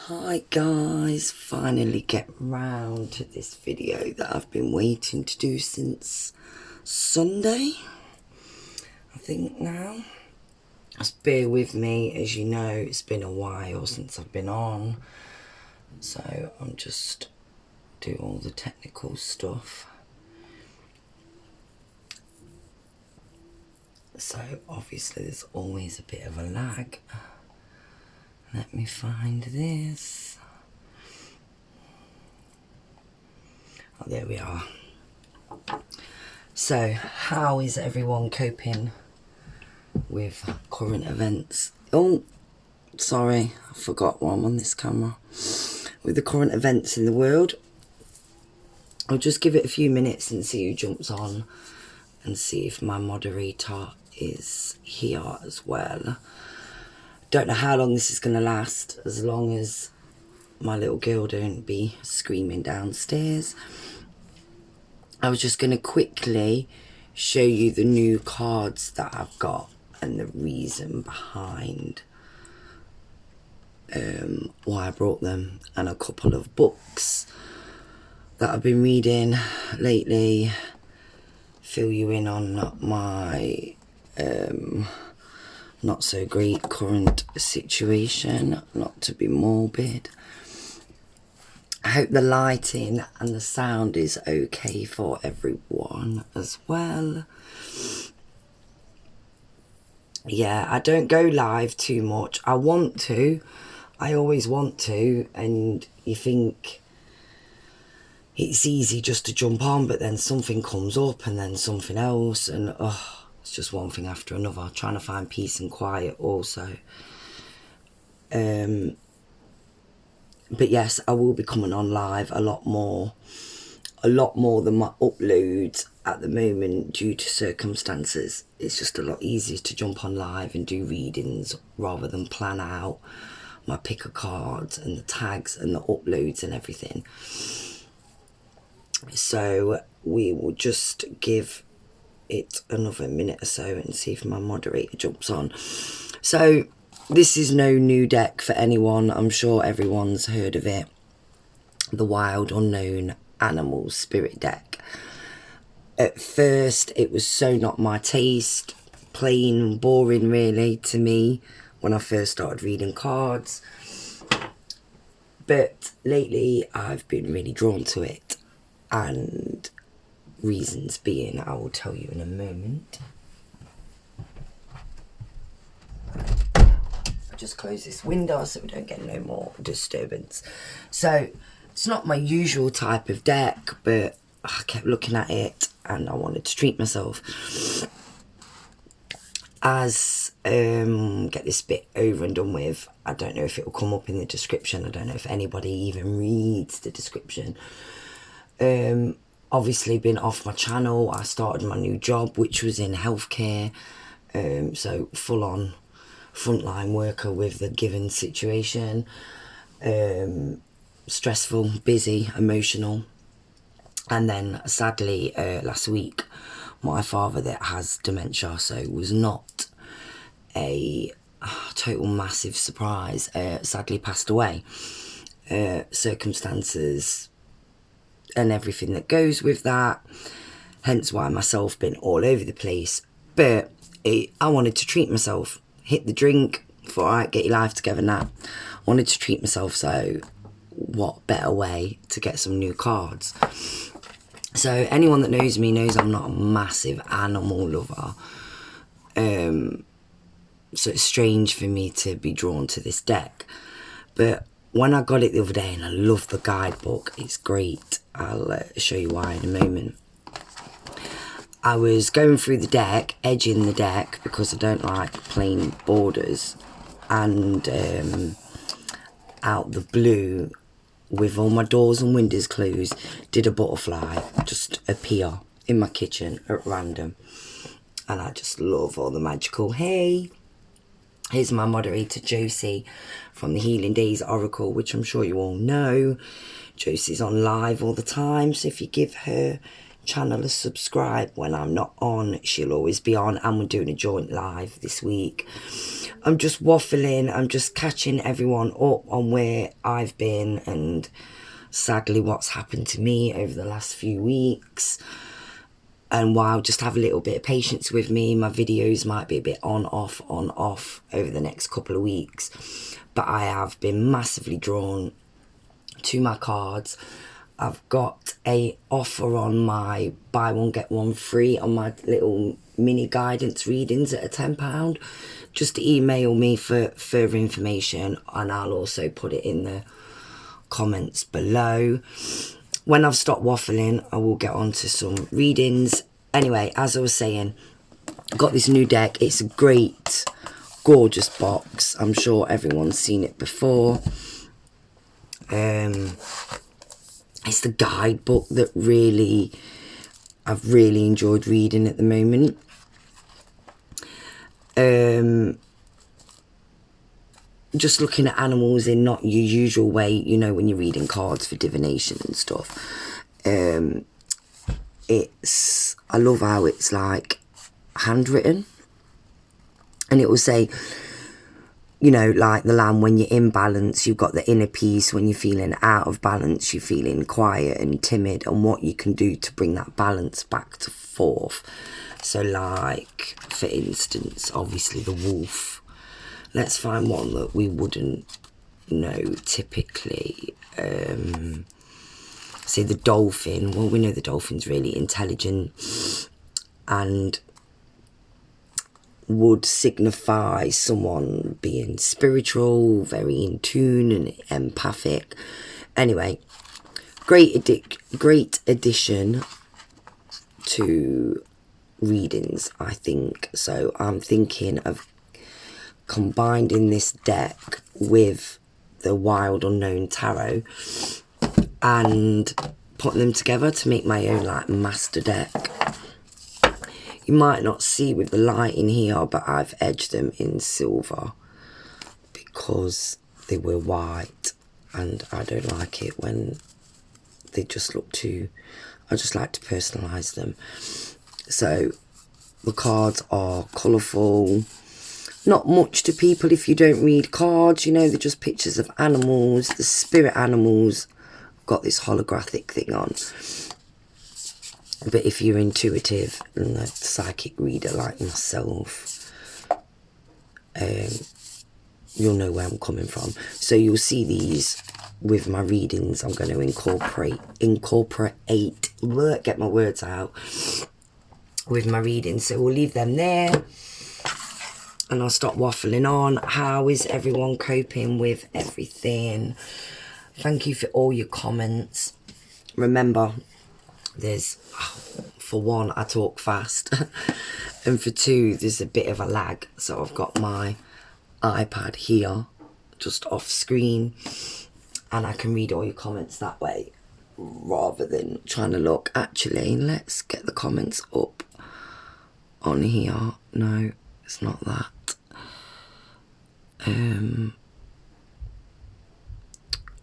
Hi guys, finally get round to this video that I've been waiting to do since Sunday, I think now. Just bear with me, as you know, it's been a while since I've been on, so I'm just doing all the technical stuff. So obviously there's always a bit of a lag. Let me find this. Oh, there we are. So, how is everyone coping with current events? Oh, sorry, I forgot why I'm on this camera. With the current events in the world. I'll just give it a few minutes and see who jumps on and see if my moderator is here as well. Don't know how long this is going to last, as long as my little girl don't be screaming downstairs. I was just going to quickly show you the new cards that I've got and the reason behind why I brought them, and a couple of books that I've been reading lately. Fill you in on my not so great current situation, not to be morbid. I hope the lighting and the sound is okay for everyone as well. Yeah, I don't go live too much. I want to, I always want to, and you think it's easy just to jump on, but then something comes up and then something else, and it's just one thing after another. Trying to find peace and quiet also. But yes, I will be coming on live a lot more than my uploads at the moment due to circumstances. It's just a lot easier to jump on live and do readings rather than plan out my pick of cards and the tags and the uploads and everything. So we will just give it another minute or so and see if my moderator jumps on. So this is no new deck for anyone. I'm sure everyone's heard of it. The Wild Unknown Animals Spirit deck. At first it was so not my taste, plain and boring really to me when I first started reading cards, but lately I've been really drawn to it, and reasons being I will tell you in a moment. I'll just close this window so we don't get no more disturbance. So it's not my usual type of deck, but I kept looking at it and I wanted to treat myself. As get this bit over and done with, I don't know if it will come up in the description. I don't know if anybody even reads the description. Obviously been off my channel. I started my new job, which was in healthcare, so full on frontline worker with the given situation. Stressful, busy, emotional. And then sadly last week my father, that has dementia, so was not a total massive surprise, sadly passed away. Circumstances and everything that goes with that, hence why myself been all over the place. But I wanted to treat myself, hit the drink, thought, alright, get your life together now. Wanted to treat myself, so what better way to get some new cards? So anyone that knows me knows I'm not a massive animal lover, so it's strange for me to be drawn to this deck. But when I got it the other day, and I love the guidebook, it's great, I'll show you why in a moment. I was going through the deck, edging the deck, because I don't like plain borders, and out the blue, with all my doors and windows closed, did a butterfly just appear in my kitchen at random. And I just love all the magical. Hey, here's my moderator Josie from the Healing Days Oracle, which I'm sure you all know. Josie's on live all the time, so if you give her channel a subscribe. When I'm not on, she'll always be on, and we're doing a joint live this week. I'm just waffling, I'm just catching everyone up on where I've been and sadly what's happened to me over the last few weeks. And while just have a little bit of patience with me, my videos might be a bit on off over the next couple of weeks, but I have been massively drawn to my cards. I've got a offer on my buy one get one free on my little mini guidance readings at £10. Just email me for further information, and I'll also put it in the comments below. When I've stopped waffling, I will get on to some readings. Anyway, as I was saying, I've got this new deck. It's a great, gorgeous box. I'm sure everyone's seen it before. It's the guidebook that I've really enjoyed reading at the moment. Just looking at animals in not your usual way, you know, when you're reading cards for divination and stuff. I love how it's like handwritten, and it will say, you know, like the lamb, when you're in balance, you've got the inner peace. When you're feeling out of balance, you're feeling quiet and timid, and what you can do to bring that balance back to forth. So like, for instance, obviously the wolf. Let's find one that we wouldn't know typically. Say the dolphin. Well, we know the dolphin's really intelligent and would signify someone being spiritual, very in tune and empathic. Anyway, great addition to readings, I think. So I'm thinking of combining this deck with the Wild Unknown Tarot and putting them together to make my own like master deck. You might not see with the light in here, but I've edged them in silver because they were white, and I don't like it when they just look too... I just like to personalise them. So the cards are colourful. Not much to people if you don't read cards, you know, they're just pictures of animals, the spirit animals. Got this holographic thing on. But if you're intuitive and a psychic reader like myself, you'll know where I'm coming from. So you'll see these with my readings. I'm going to incorporate, get my words out, with my readings. So we'll leave them there. And I'll stop waffling on. How is everyone coping with everything? Thank you for all your comments. Remember, there's, for one, I talk fast. And for two, there's a bit of a lag. So I've got my iPad here, just off screen. And I can read all your comments that way, rather than trying to look. Actually, let's get the comments up on here. No, it's not that.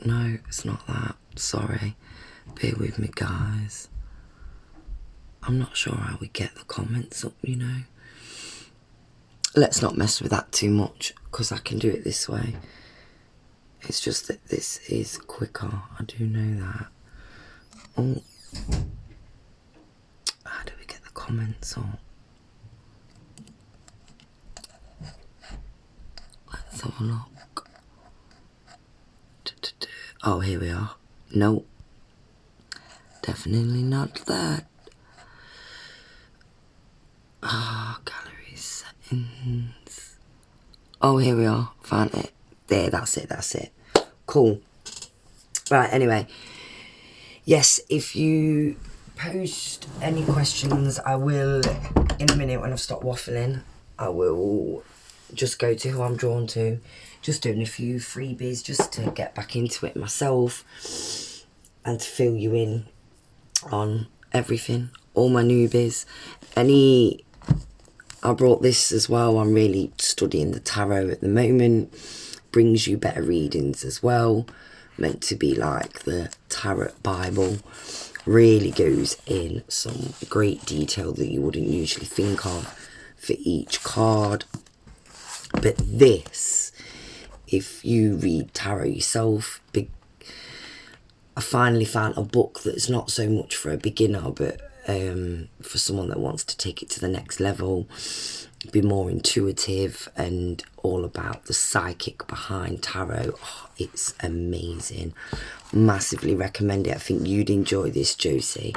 No, it's not that. Sorry. Bear with me, guys. I'm not sure how we get the comments up, you know. Let's not mess with that too much, because I can do it this way. It's just that this is quicker. I do know that. Oh. How do we get the comments up? Let's have a look. Oh, here we are. No. Definitely not that. Ah, gallery settings. Oh, here we are. Found it. There, that's it. Cool. Right, anyway. Yes, if you post any questions, I will, in a minute when I've stopped waffling, I will just go to who I'm drawn to. Just doing a few freebies just to get back into it myself and to fill you in on everything, all my newbies. I brought this as well. I'm really studying the tarot at the moment. Brings you better readings as well. Meant to be like the tarot Bible. really goes in some great detail that you wouldn't usually think of for each card. But this, if you read tarot yourself, I finally found a book that's not so much for a beginner, but for someone that wants to take it to the next level, be more intuitive and all about the psychic behind tarot. Oh, it's amazing. Massively recommend it. I think you'd enjoy this, Josie.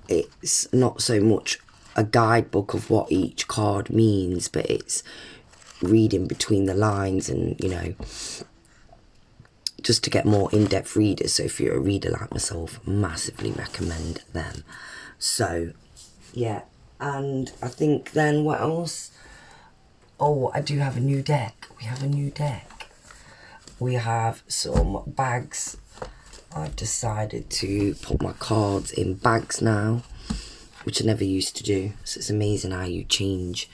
It's not so much a guidebook of what each card means, but it's reading between the lines and, you know, just to get more in-depth readers. So if you're a reader like myself, massively recommend them. So yeah, and I think then what else? Oh, I do have a new deck. We have a new deck. We have some bags. I've decided to put my cards in bags now, which I never used to do. So it's amazing how you change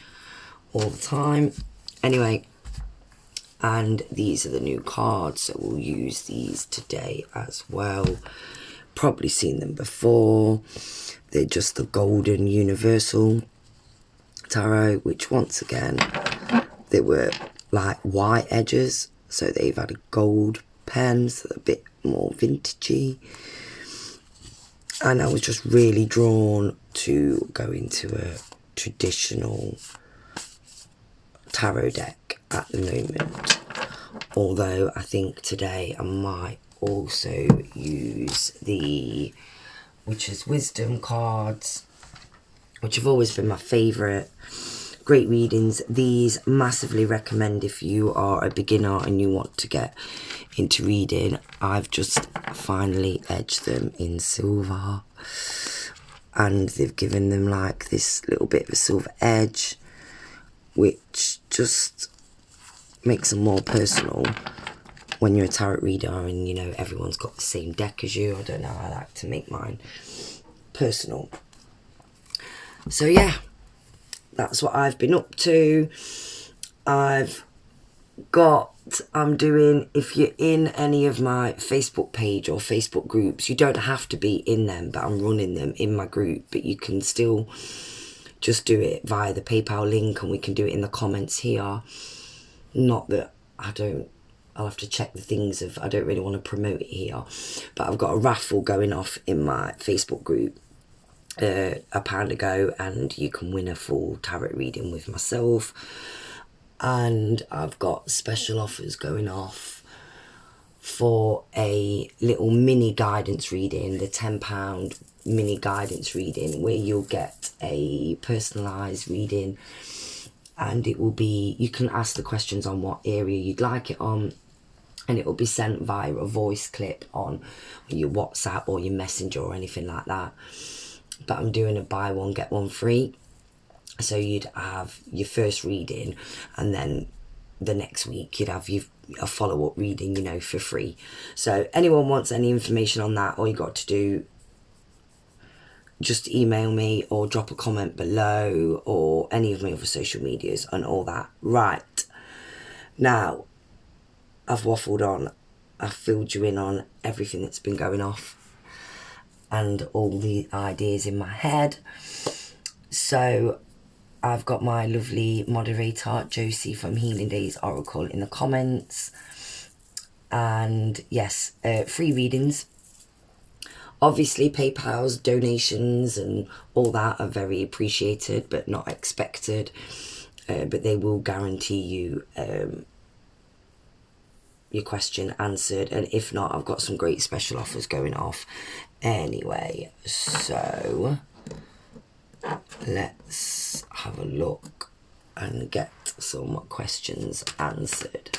all the time. Anyway, and these are the new cards, so we'll use these today as well. Probably seen them before. They're just the golden universal tarot, which once again, they were like white edges, so they've had a gold pen, so they're a bit more vintagey. And I was just really drawn to go into a traditional tarot deck at the moment, although I think today I might also use the Witch's Wisdom cards, which have always been my favourite. Great readings. These massively recommend if you are a beginner and you want to get into reading. I've just finally edged them in silver, and they've given them like this little bit of a silver edge, which just makes them more personal when you're a tarot reader and, you know, everyone's got the same deck as you. I don't know, I like to make mine personal. So yeah, that's what I've been up to. I'm doing, if you're in any of my Facebook page or Facebook groups, you don't have to be in them, but I'm running them in my group, but you can still just do it via the PayPal link, and we can do it in the comments here. Not that I'll have to check the things I don't really want to promote it here, but I've got a raffle going off in my Facebook group a pound ago, and you can win a full tarot reading with myself. And I've got special offers going off for a little mini guidance reading, the £10 mini guidance reading, where you'll get a personalised reading, and it will be, you can ask the questions on what area you'd like it on, and it will be sent via a voice clip on your WhatsApp or your Messenger or anything like that. But I'm doing a buy one get one free, so you'd have your first reading, and then the next week you'd have a follow-up reading, you know, for free. So anyone wants any information on that, all you got to do, just email me or drop a comment below, or any of my other social medias and all that. Right, now I've waffled on. I've filled you in on everything that's been going off and all the ideas in my head. So I've got my lovely moderator Josie from Healing Days Oracle in the comments, and yes, free readings. Obviously PayPal's donations and all that are very appreciated but not expected, but they will guarantee you your question answered, and if not, I've got some great special offers going off anyway. So let's have a look and get some questions answered.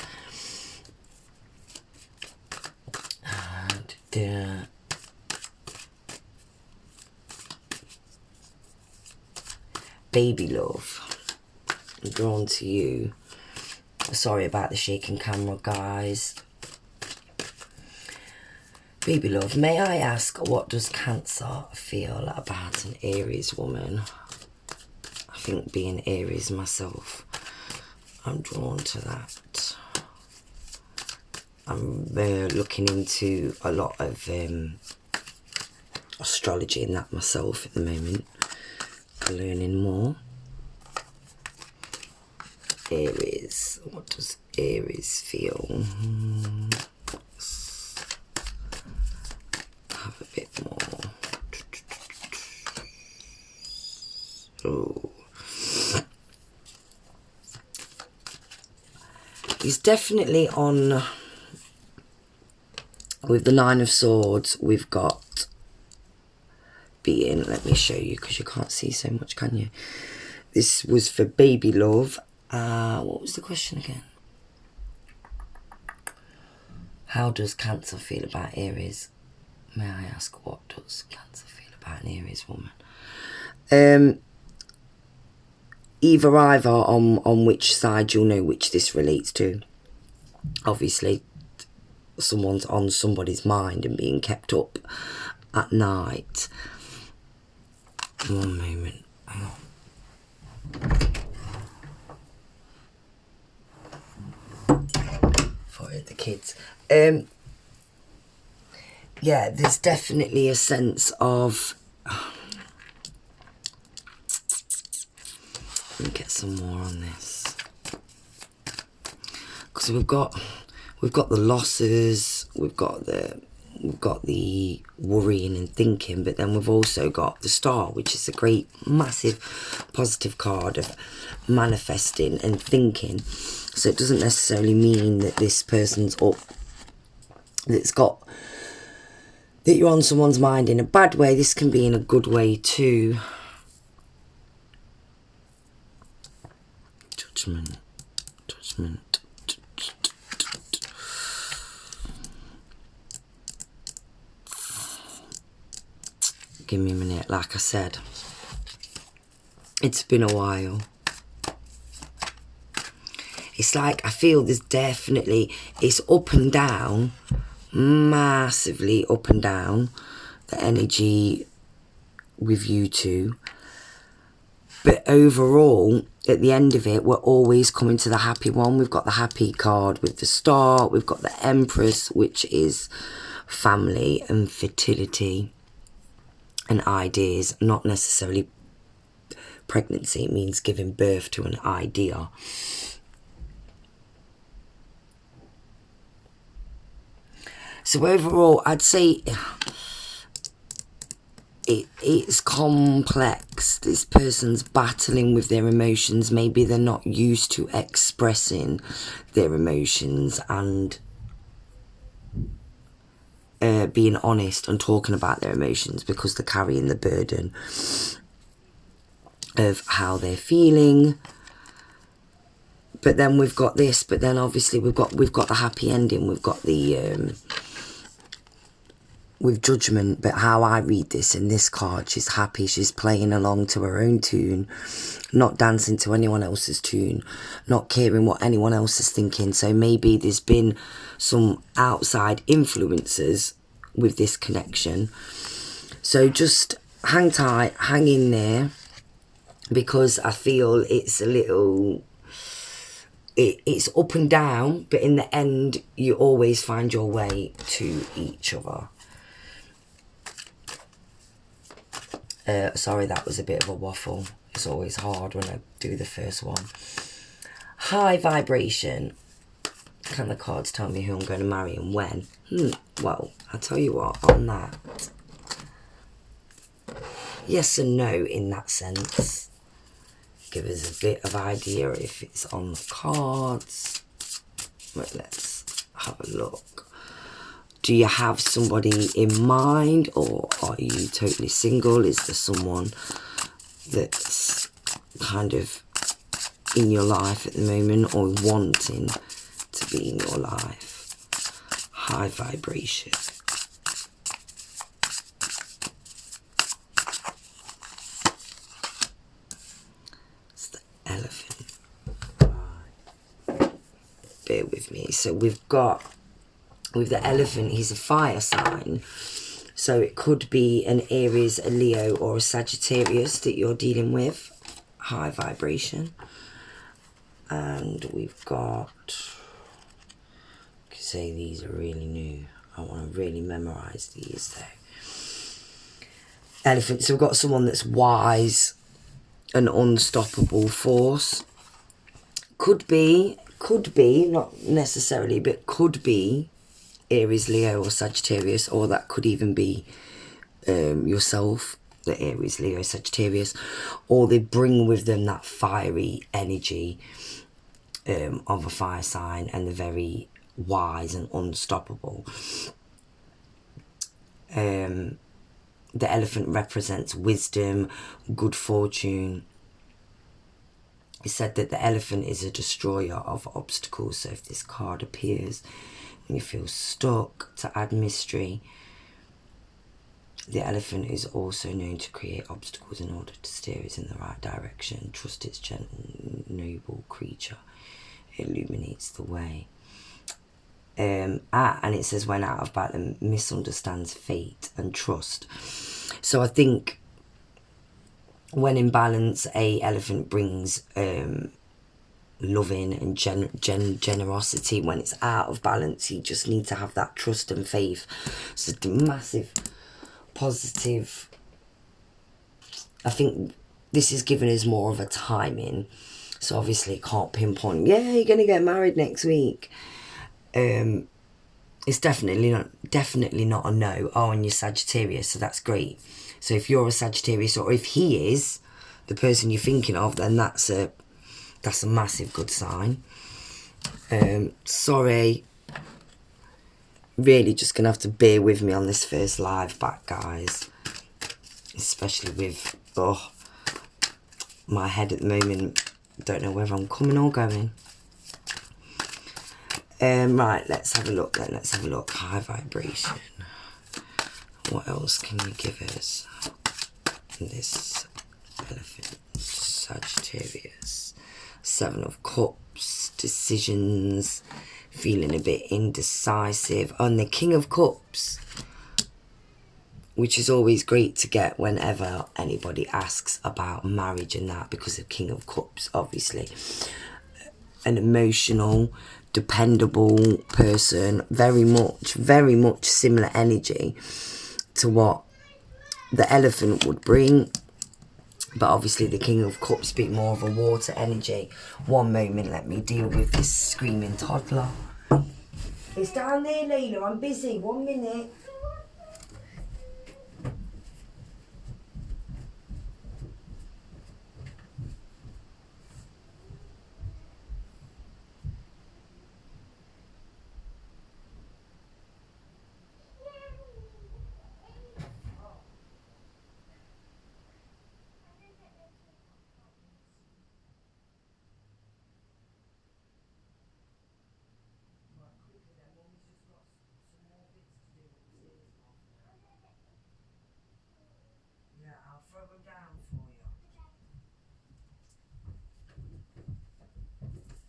Baby love, I'm drawn to you. Sorry about the shaking camera, guys. Baby love, may I ask, what does Cancer feel about an Aries woman? I think being Aries myself, I'm drawn to that. I'm looking into a lot of astrology and that myself at the moment. Learning more. Aries. What does Aries feel? Let's have a bit more. Oh. He's definitely on. With the Nine of Swords, we've got being. Let me show you, because you can't see so much, can you? This was for baby love. What was the question again? How does Cancer feel about Aries? May I ask, what does Cancer feel about an Aries woman? Either on which side, you'll know which this relates to. Obviously, someone's on somebody's mind and being kept up at night. One moment. Hang on. For the kids. Yeah, there's definitely a sense of. Let me get some more on this, because we've got the losses, we've got the worrying and thinking, but then we've also got the Star, which is a great, massive, positive card of manifesting and thinking. So it doesn't necessarily mean that this person's up, that you're on someone's mind in a bad way. This can be in a good way too. Judgment. Give me a minute. Like I said, it's been a while. It's like I feel there's definitely, it's up and down, massively up and down, the energy with you two. But overall, at the end of it, we're always coming to the happy one. We've got the happy card with the Star. We've got the Empress, which is family and fertility and ideas, not necessarily pregnancy. It means giving birth to an idea. So overall, I'd say it's complex. This person's battling with their emotions. Maybe they're not used to expressing their emotions and being honest and talking about their emotions, because they're carrying the burden of how they're feeling. But then we've got this. But then obviously we've got the happy ending. We've got the with Judgment. But how I read this in this card, she's happy. She's playing along to her own tune, not dancing to anyone else's tune, not caring what anyone else is thinking. So maybe there's been some outside influences with this connection. So just hang tight, hang in there, because I feel it's a little, it's up and down, but in the end you always find your way to each other. Sorry, that was a bit of a waffle. It's always hard when I do the first one. High vibration. Can the cards tell me who I'm going to marry and when? Well, I'll tell you what, on that, yes and no in that sense. Give us a bit of idea if it's on the cards. Right, let's have a look. Do you have somebody in mind, or are you totally single? Is there someone that's kind of in your life at the moment, or wanting to be in your life? High vibration. It's the elephant. Bear with me. So we've got, with the elephant, he's a fire sign. So it could be an Aries, a Leo, or a Sagittarius that you're dealing with. High vibration. And we've got, I could say these are really new. I want to really memorize these though. Elephant, so we've got someone that's wise, an unstoppable force. Could be, not necessarily, but could be Aries, Leo or Sagittarius, or that could even be yourself, the Aries, Leo, Sagittarius, or they bring with them that fiery energy of a fire sign, and they're very wise and unstoppable. The elephant represents wisdom, good fortune. It's said that the elephant is a destroyer of obstacles. So if this card appears and you feel stuck, to add mystery, the elephant is also known to create obstacles in order to steer us in the right direction. Trust its gentle, noble creature. It illuminates the way. And it says, when out of battle, misunderstands fate and trust. So I think when in balance, a elephant brings loving and generosity. When it's out of balance, you just need to have that trust and faith. It's a massive positive. I think this is giving us more of a timing. So obviously it can't pinpoint, yeah, you're going to get married next week. It's definitely not a no. Oh, and you're Sagittarius, so that's great. So if you're a Sagittarius, or if he is the person you're thinking of, then that's a massive good sign. Sorry, really just gonna have to bear with me on this first live back, guys, especially with my head at the moment. Don't know whether I'm coming or going. Right, let's have a look then. Let's have a look. High vibration. What else can you give us? This elephant, Sagittarius. Seven of Cups, decisions, feeling a bit indecisive. And the King of Cups, which is always great to get whenever anybody asks about marriage and that, because the King of Cups, obviously, an emotional, dependable person, very much similar energy to what the elephant would bring, but obviously the King of Cups being more of a water energy. One moment, let me deal with this screaming toddler. It's down there, Layla, I'm busy, 1 minute.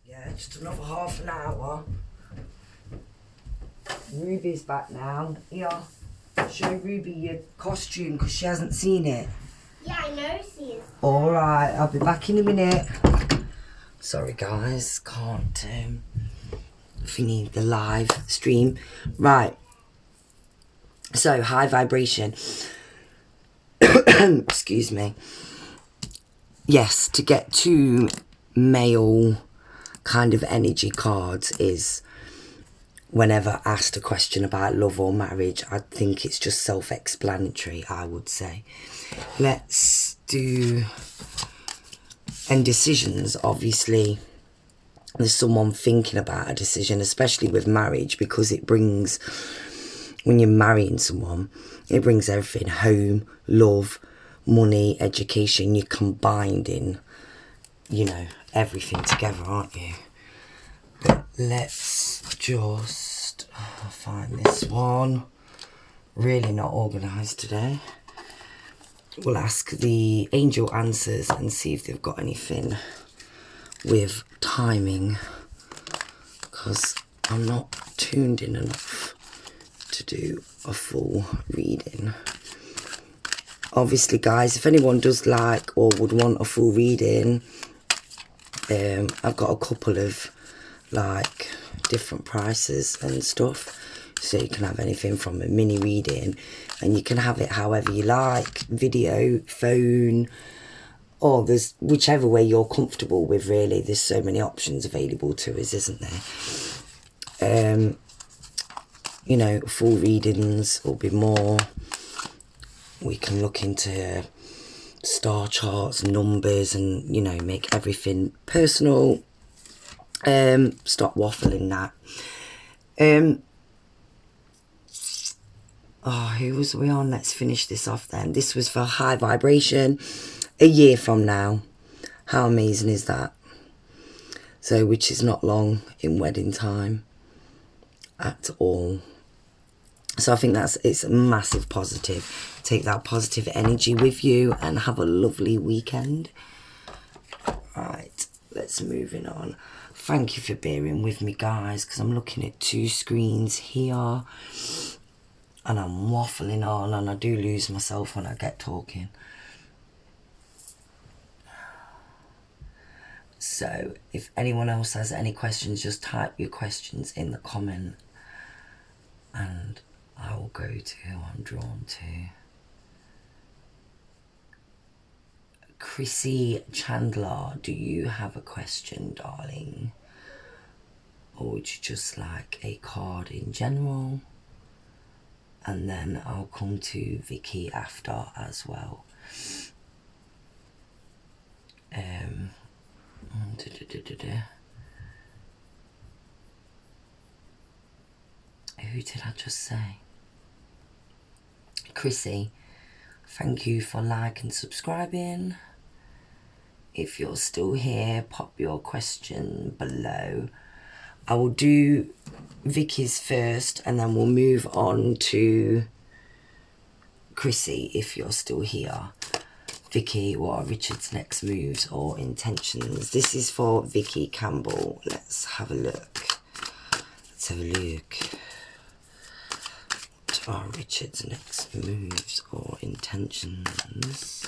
Yeah, just another half an hour. Ruby's back now. Yeah, show Ruby your costume because she hasn't seen it. Yeah, I know she is. Alright, I'll be back in a minute. Sorry guys, can't thingy the live stream. Right, so high vibration. Excuse me. Yes, to get two male kind of energy cards is, whenever asked a question about love or marriage, I think it's just self-explanatory, I would say. Let's do, and decisions, obviously there's someone thinking about a decision, especially with marriage, because it brings, when you're marrying someone, it brings everything: home, love, money, education. You're combined in, you know, everything together, aren't you? But let's just find this one. Really not organised today. We'll ask the angel answers and see if they've got anything with timing, because I'm not tuned in enough to do a full reading. Obviously guys, if anyone does like or would want a full reading, I've got a couple of like different prices and stuff. So you can have anything from a mini reading, and you can have it however you like, video, phone, or there's whichever way you're comfortable with, really. There's so many options available to us, isn't there? You know, full readings will be more. We can look into star charts, numbers, and, you know, make everything personal. Stop waffling that. Oh, who was we on? Let's finish this off then. This was for high vibration. A year from now. How amazing is that? So, which is not long in wedding time at all. So I think it's a massive positive. Take that positive energy with you and have a lovely weekend. Right, let's move on. Thank you for bearing with me, guys, because I'm looking at 2 screens here. And I'm waffling on, and I do lose myself when I get talking. So, if anyone else has any questions, just type your questions in the comment. And I will go to who I'm drawn to. Chrissy Chandler, do you have a question, darling? Or would you just like a card in general? And then I'll come to Vicky after as well. Who did I just say? Chrissy, thank you for liking and subscribing. If you're still here, pop your question below. I will do Vicky's first, and then we'll move on to Chrissy if you're still here. Vicky, what are Richard's next moves or intentions? This is for Vicky Campbell. Let's have a look. What are Richard's next moves or intentions?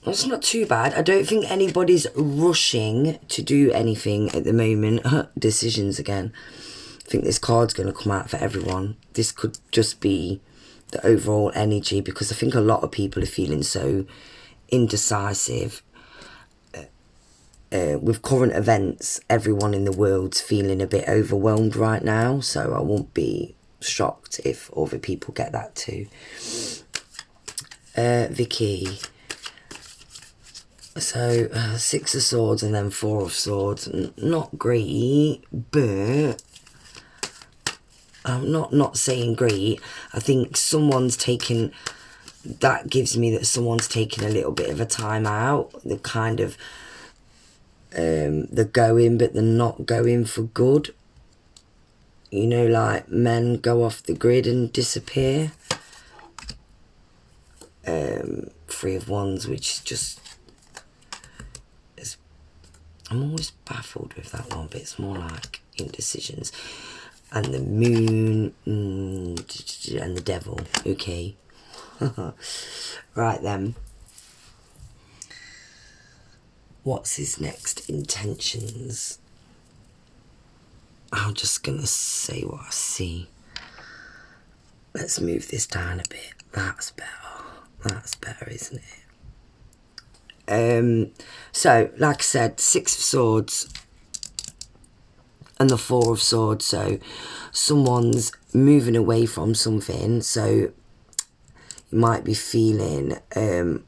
It's not too bad. I don't think anybody's rushing to do anything at the moment. Decisions again. I think this card's going to come out for everyone. This could just be the overall energy, because I think a lot of people are feeling so indecisive. With current events, everyone in the world's feeling a bit overwhelmed right now. So I won't be shocked if other people get that too. Vicky. So, 6 of Swords and then 4 of Swords. Not great, but I'm not saying great. I think someone's taking, that gives me that someone's taking a little bit of a time out. They're kind of, they're going, but they're not going for good. You know, like men go off the grid and disappear. 3 of Wands, which just... I'm always baffled with that one, but it's more like indecisions. And the Moon and the Devil. Okay. Right then. What's his next intentions? I'm just going to say what I see. Let's move this down a bit. That's better. That's better, isn't it? So, like I said, 6 of Swords and the 4 of Swords. So, someone's moving away from something. So, you might be feeling, oh,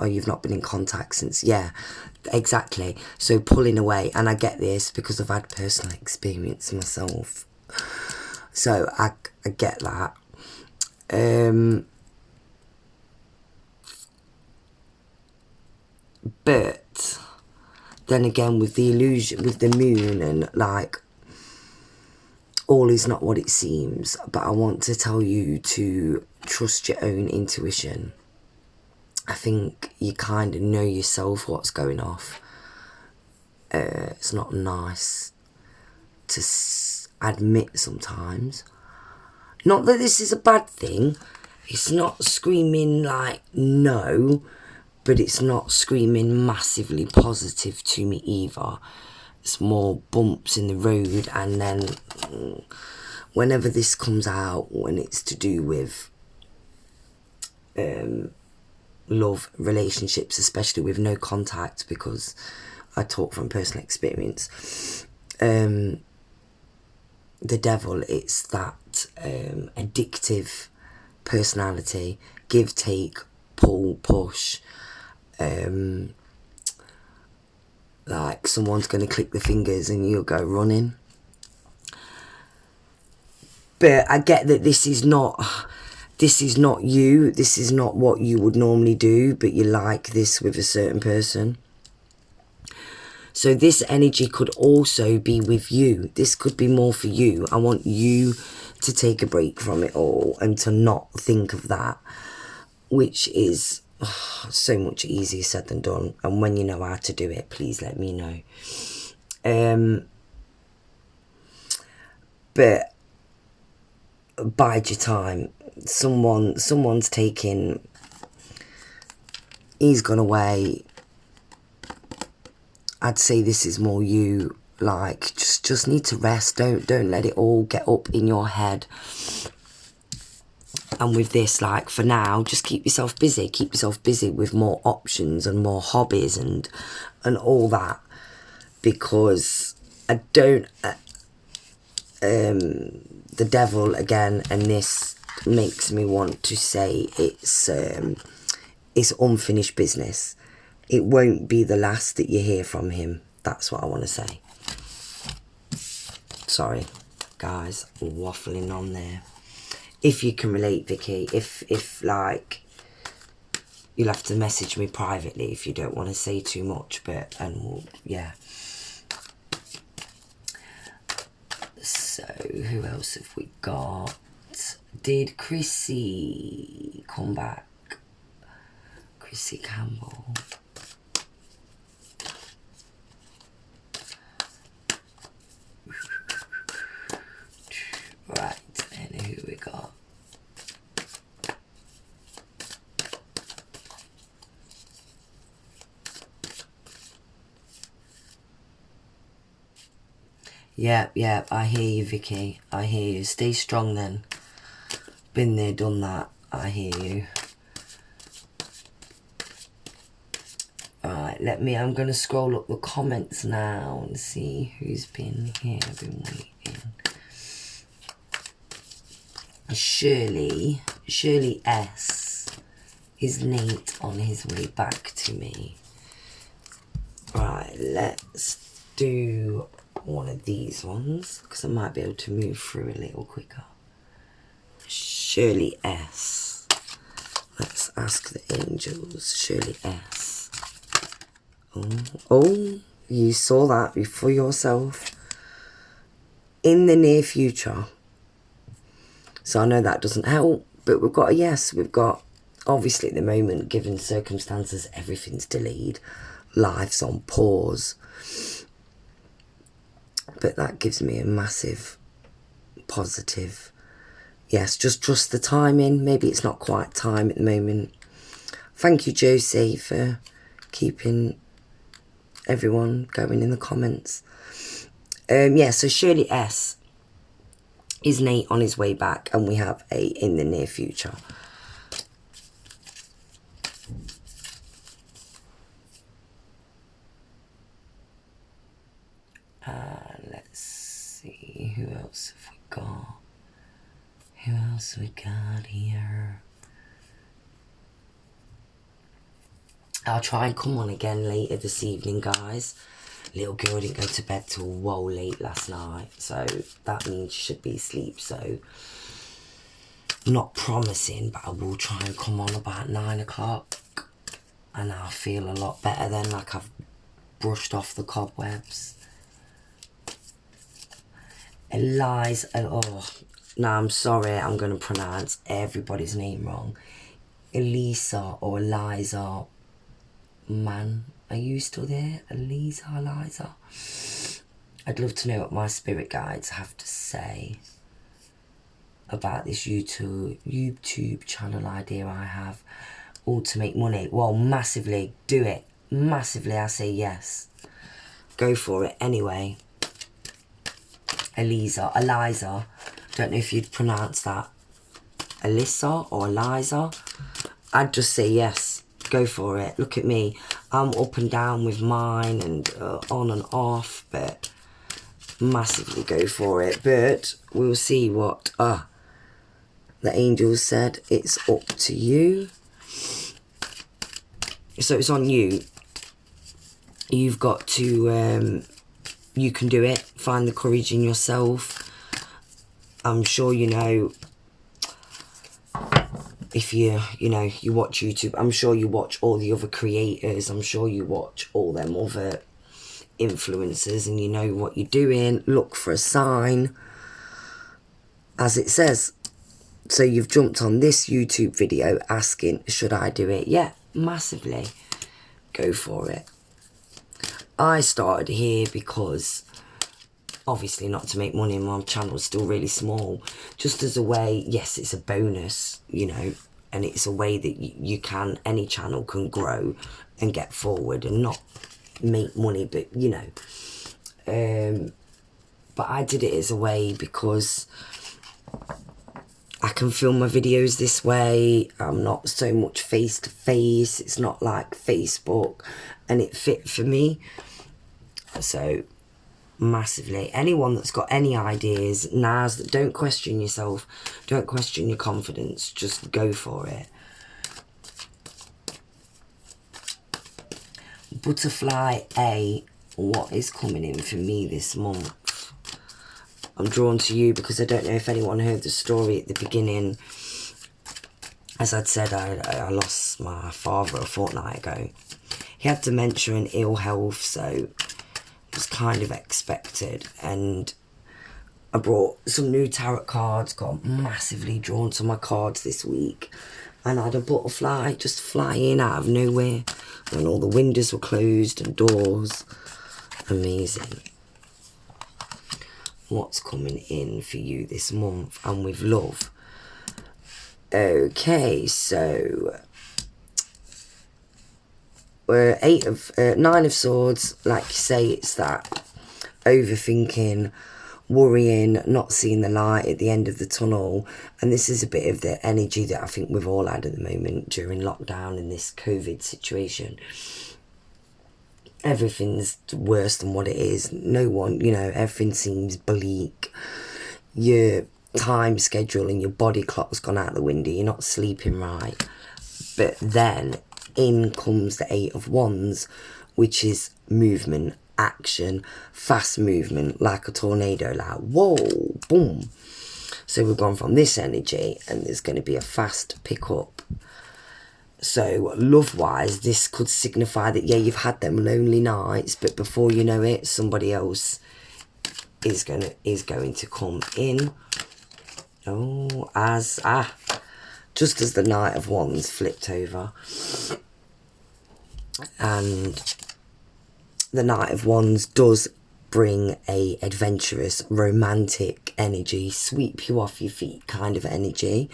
you've not been in contact since. Yeah, exactly. So, pulling away. And I get this because I've had personal experience myself. So, I get that. But then again, with the illusion, with the moon, and like, all is not what it seems. But I want to tell you to trust your own intuition. I think you kind of know yourself what's going off. It's not nice to admit sometimes. Not that this is a bad thing. It's not screaming like no. but it's not screaming massively positive to me either. It's more bumps in the road. And then whenever this comes out, when it's to do with love, relationships, especially with no contact, because I talk from personal experience, the devil, it's that addictive personality, give, take, pull, push, like someone's going to click the fingers and you'll go running. But I get that this is not you, this is not what you would normally do, but you like this with a certain person. So this energy could also be with you. This could be more for you. I want you to take a break from it all and to not think of that, which is so much easier said than done. And when you know how to do it, please let me know. But bide your time. Someone's taking, he's gone away. I'd say this is more you, like just need to rest. Don't let it all get up in your head. And with this, like for now, just keep yourself busy with more options and more hobbies and all that, because I don't the devil again, and this makes me want to say it's unfinished business. It won't be the last that you hear from him. That's what I want to say. Sorry, guys, I'm waffling on there. If you can relate, Vicky, if like, you'll have to message me privately if you don't want to say too much, but, and we'll, yeah. So, who else have we got? Did Chrissy come back? Chrissy Campbell. Right, and who we got? Yep, I hear you, Vicky. I hear you. Stay strong then. Been there, done that. I hear you. Alright, I'm going to scroll up the comments now and see who's been here. I've been waiting. Shirley S. Is Nate on his way back to me? Right, let's do one of these ones, because I might be able to move through a little quicker. Shirley S. Let's ask the angels. Shirley S. Oh, you saw that for yourself. In the near future. So I know that doesn't help, but we've got a yes. We've got, obviously at the moment, given circumstances, everything's delayed. Life's on pause. But that gives me a massive positive yes. Just trust the timing. Maybe it's not quite time at the moment. Thank you, Josie, for keeping everyone going in the comments. Yeah, so Shirley S. Is Nate on his way back, and we have a in the near future. Let's see, who else have we got? Who else we got here? I'll try and come on again later this evening, guys. Little girl didn't go to bed till well late last night, so that means she should be asleep. So not promising, but I will try and come on about 9 o'clock, and I'll feel a lot better then, like I've brushed off the cobwebs. Eliza, oh no, I'm sorry, I'm going to pronounce everybody's name wrong. Elisa or Eliza Man, are you still there? Eliza? I'd love to know what my spirit guides have to say about this YouTube channel idea I have. all to make money. Well, massively, do it. Massively, I say yes. Go for it anyway. Eliza, don't know if you'd pronounce that Alyssa or Eliza. I'd just say yes, go for it. Look at me, I'm up and down with mine and on and off, but massively go for it. But we'll see what the angels said. It's up to you. So it's on you. You've got to you can do it. Find the courage in yourself. I'm sure you know, if you watch YouTube, I'm sure you watch all the other creators, I'm sure you watch all them other influencers, and you know what you're doing. Look for a sign, as it says. So you've jumped on this YouTube video asking, should I do it? Yeah, massively. Go for it. I started here because, obviously not to make money, my channel's still really small. Just as a way, yes, it's a bonus, you know, and it's a way that you can, any channel can grow and get forward and not make money, but, you know. But I did it as a way because I can film my videos this way. I'm not so much face to face. It's not like Facebook, and it fit for me. So massively, anyone that's got any ideas, now's that, don't question yourself, don't question your confidence, just go for it. Butterfly A, what is coming in for me this month? I'm drawn to you because I don't know if anyone heard the story at the beginning. As I'd said, I lost my father a fortnight ago. He had dementia and ill health, so it was kind of expected. And I brought some new tarot cards, got massively drawn to my cards this week. And I had a butterfly just fly in out of nowhere. And all the windows were closed and doors. Amazing. What's coming in for you this month and with love? Okay, so we're 9 of Swords. Like you say, it's that overthinking, worrying, not seeing the light at the end of the tunnel. And this is a bit of the energy that I think we've all had at the moment during lockdown and this COVID situation. Everything's worse than what it is. No one, you know, everything seems bleak. Your time schedule and your body clock's gone out the window. You're not sleeping right. But then in comes the 8 of Wands, which is movement, action, fast movement, like a tornado, like whoa, boom. So we've gone from this energy and there's going to be a fast pickup. So love-wise, this could signify that, yeah, you've had them lonely nights, but before you know it, somebody else is going to come in. Oh, just as the Knight of Wands flipped over. And the Knight of Wands does bring a adventurous, romantic energy, sweep you off your feet kind of energy.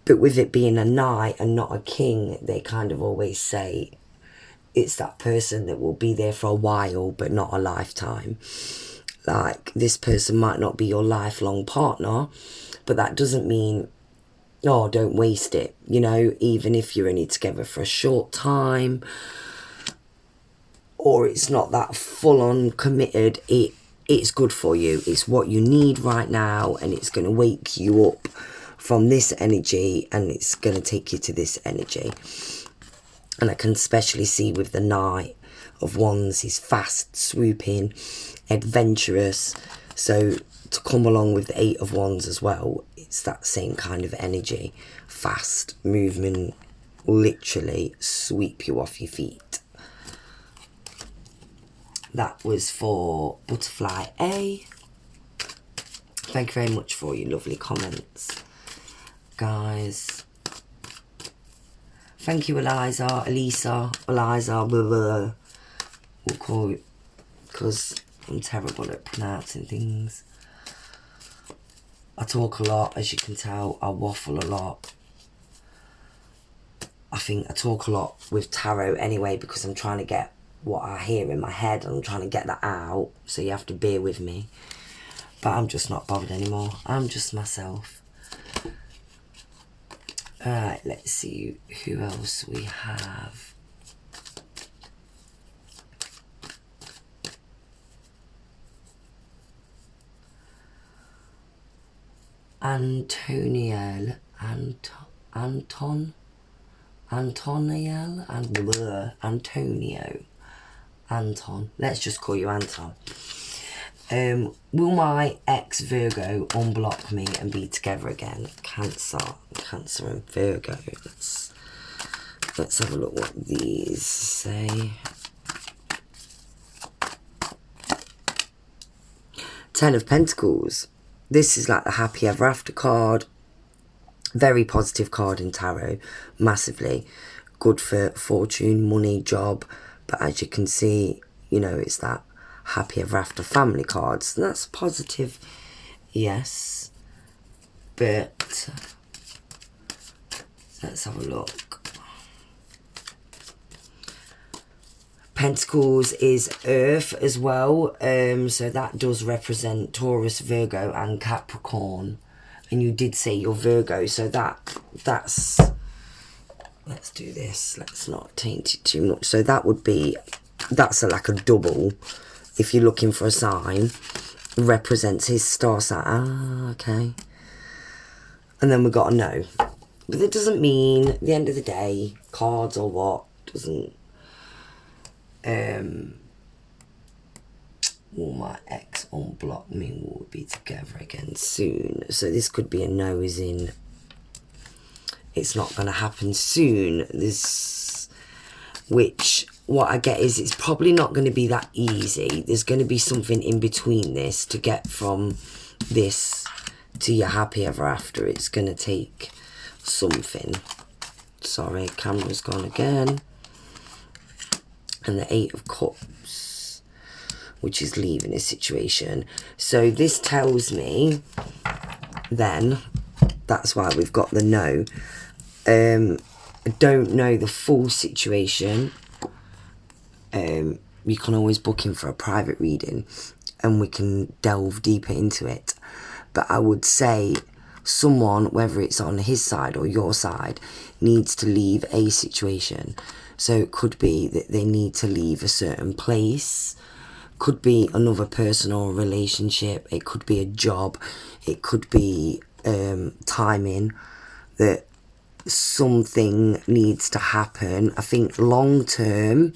But with it being a knight and not a king, they kind of always say it's that person that will be there for a while, but not a lifetime. Like, this person might not be your lifelong partner, but that doesn't mean, oh, don't waste it. You know, even if you're only together for a short time, or it's not that full-on committed, it's good for you. It's what you need right now, and it's going to wake you up from this energy, and it's going to take you to this energy. And I can especially see with the Knight of Wands, he's fast, swooping, adventurous. So to come along with the 8 of Wands as well, it's that same kind of energy. Fast movement, literally sweep you off your feet. That was for Butterfly A. Thank you very much for your lovely comments, guys. Thank you, Eliza, Elisa, blah, blah. We'll call it, because I'm terrible at pronouncing things. I talk a lot, as you can tell. I waffle a lot. I think I talk a lot with tarot anyway because I'm trying to get what I hear in my head and I'm trying to get that out, so you have to bear with me. But I'm just not bothered anymore. I'm just myself. Alright, let's see who else we have. Antoniel, Anton. Let's just call you Anton. Will my ex Virgo unblock me and be together again? Cancer and Virgo. Let's have a look what these say. Ten of Pentacles. This is like the happy ever after card. Very positive card in tarot. Massively. Good for fortune, money, job. But as you can see, you know, it's that happy ever after family cards. And that's positive, yes. But let's have a look. Pentacles is Earth as well, so that does represent Taurus, Virgo and Capricorn. And you did say you're Virgo, so that's... Let's do this. Let's not taint it too much. So that would be... That's like a double. If you're looking for a sign, represents his star sign. Ah, okay. And then we got a no. But that doesn't mean, at the end of the day, cards or what, doesn't... will my ex unblock me? We'll be together again soon. So this could be a no, as in it's not going to happen soon. This, which what I get is it's probably not going to be that easy. There's going to be something in between this to get from this to your happy ever after. It's going to take something. Sorry, camera's gone again. And the Eight of Cups, which is leaving a situation. So this tells me then, that's why we've got the no. I don't know the full situation. You can always book in for a private reading and we can delve deeper into it. But I would say someone, whether it's on his side or your side, needs to leave a situation. So it could be that they need to leave a certain place, could be another person or relationship, it could be a job, it could be timing, that something needs to happen. I think long term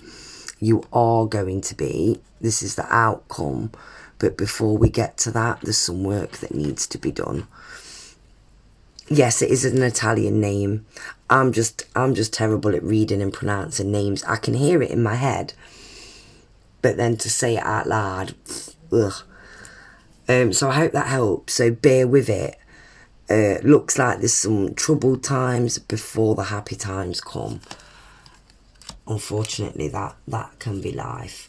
you are going to be, this is the outcome, but before we get to that, there's some work that needs to be done. Yes, it is an Italian name. I'm just terrible at reading and pronouncing names. I can hear it in my head, but then to say it out loud, ugh. So I hope that helps. So bear with it. Looks like there's some troubled times before the happy times come. Unfortunately, that can be life.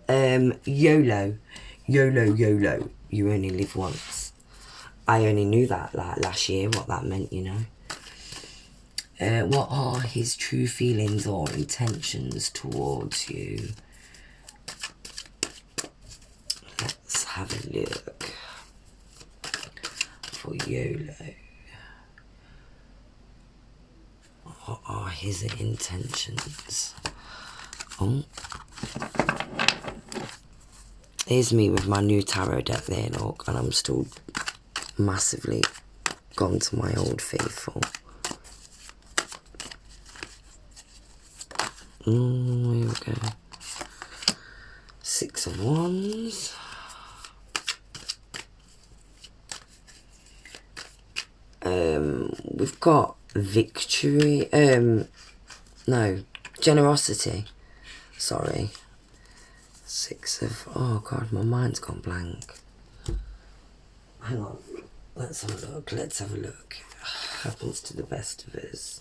YOLO. YOLO. You only live once. I only knew that like last year, what that meant, you know. What are his true feelings or intentions towards you? Let's have a look for YOLO. What are his intentions? Oh. Here's me with my new tarot deck there, look, and I'm still massively gone to my old faithful. Here we go. Six of Wands. We've got victory. No, generosity. Sorry. Six of... Oh, God, my mind's gone blank. Hang on. Let's have a look. Let's have a look. Happens to the best of us.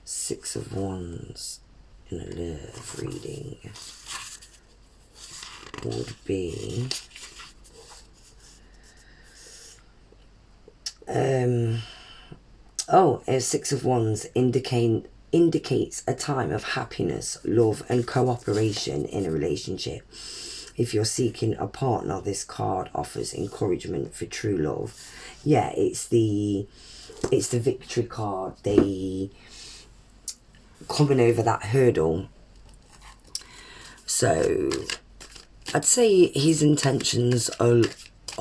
Six of Wands in a love reading would be... Six of Wands indicating indicates a time of happiness, love and cooperation in a relationship. If you're seeking a partner, this card offers encouragement for true love. Yeah, it's the victory card, the coming over that hurdle. So I'd say his intentions are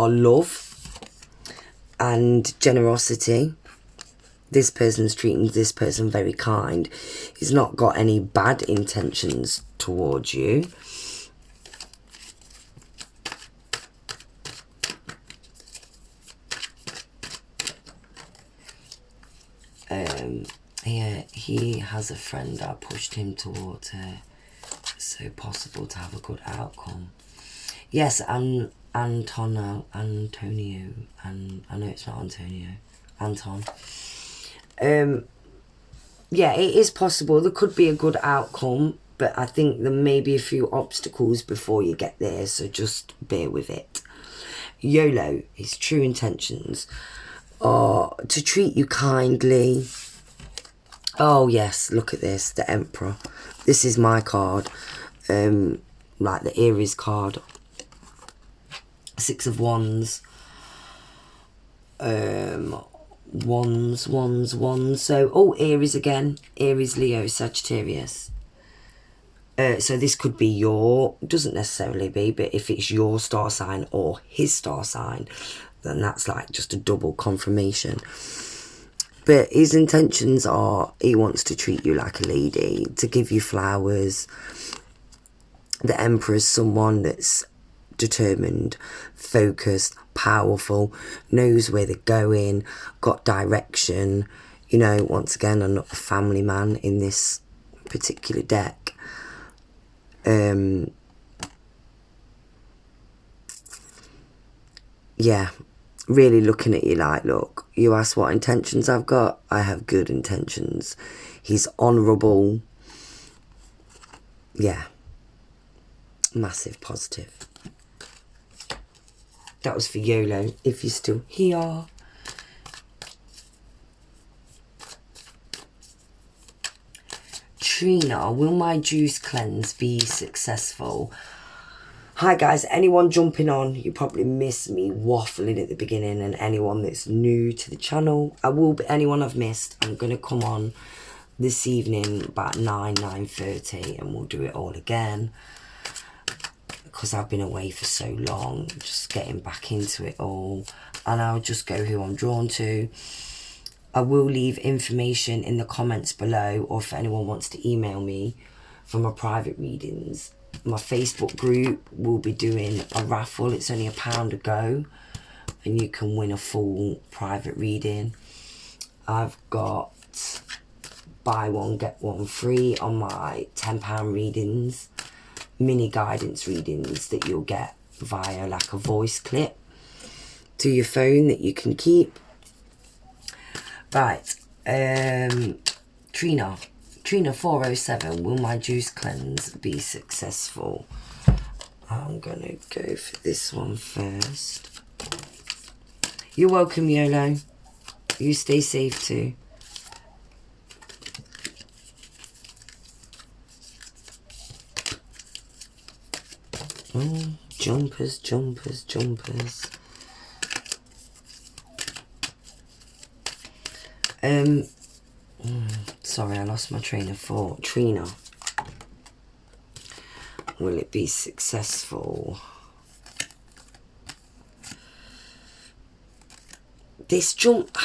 love and generosity. This person's treating this person very kind. He's not got any bad intentions towards you. He has a friend that pushed him towards her. So possible to have a good outcome. Yes, and Antonio, and I know it's not Antonio, Anton. Yeah, it is possible. There could be a good outcome, but I think there may be a few obstacles before you get there, so just bear with it. YOLO, his true intentions are to treat you kindly. Oh yes, look at this, the Emperor. This is my card, like the Aries card. 6 of Wands. Wands. So, Aries again. Aries, Leo, Sagittarius. So this could be doesn't necessarily be, but if it's your star sign or his star sign, then that's like just a double confirmation. But his intentions are, he wants to treat you like a lady, to give you flowers. The Emperor is someone that's determined, focused, powerful, knows where they're going, got direction. You know, once again, I'm not a family man in this particular deck. Yeah, really looking at you like, look, you ask what intentions I've got, I have good intentions. He's honourable. Yeah, massive positive. That was for YOLO, if you're still here. Trina, will my juice cleanse be successful? Hi guys, anyone jumping on, you probably missed me waffling at the beginning, and anyone that's new to the channel, anyone I've missed, I'm going to come on this evening about 9:30 and we'll do it all again. Because I've been away for so long, just getting back into it all. And I'll just go who I'm drawn to. I will leave information in the comments below, or if anyone wants to email me for my private readings. My Facebook group will be doing a raffle. It's only £1 a go, and you can win a full private reading. I've got buy one, get one free on my £10 readings. Mini guidance readings that you'll get via like a voice clip to your phone that you can keep. Right, Trina 407, will my juice cleanse be successful? I'm gonna go for this one first. You're welcome, YOLO. You stay safe too. Oh, jumpers. Sorry, I lost my train of thought. Trina, will it be successful? This jump,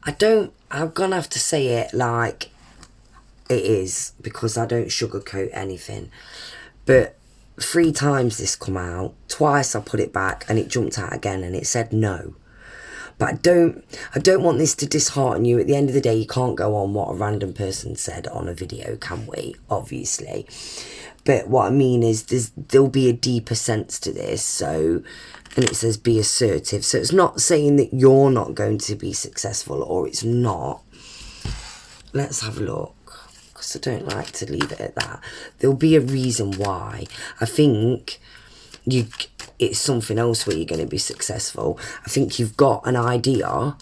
I'm gonna have to say it like it is, because I don't sugarcoat anything. But 3 times this come out, twice I put it back and it jumped out again and it said no. But I don't want this to dishearten you. At the end of the day, you can't go on what a random person said on a video, can we? Obviously. But what I mean is there'll be a deeper sense to this. So, and it says be assertive. So it's not saying that you're not going to be successful, or it's not. Let's have a look, because I don't like to leave it at that. There'll be a reason why. I think it's something else where you're going to be successful. I think you've got an idea,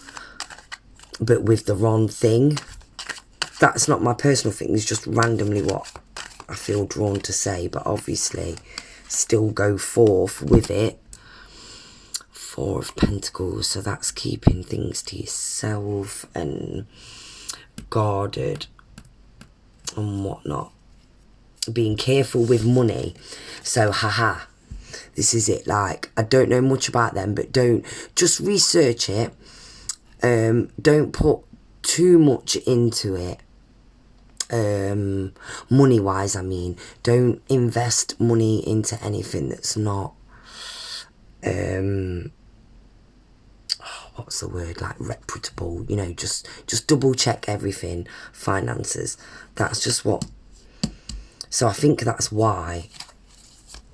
but with the wrong thing. That's not my personal thing, it's just randomly what I feel drawn to say, but obviously still go forth with it. Four of Pentacles, so that's keeping things to yourself and guarded and whatnot. Being careful with money. So haha, this is it. Like, I don't know much about them, but don't, just research it. Don't put too much into it. Money wise, I mean, don't invest money into anything that's not what's the word, like reputable, you know, just double check everything. Finances, that's just what. So I think that's why.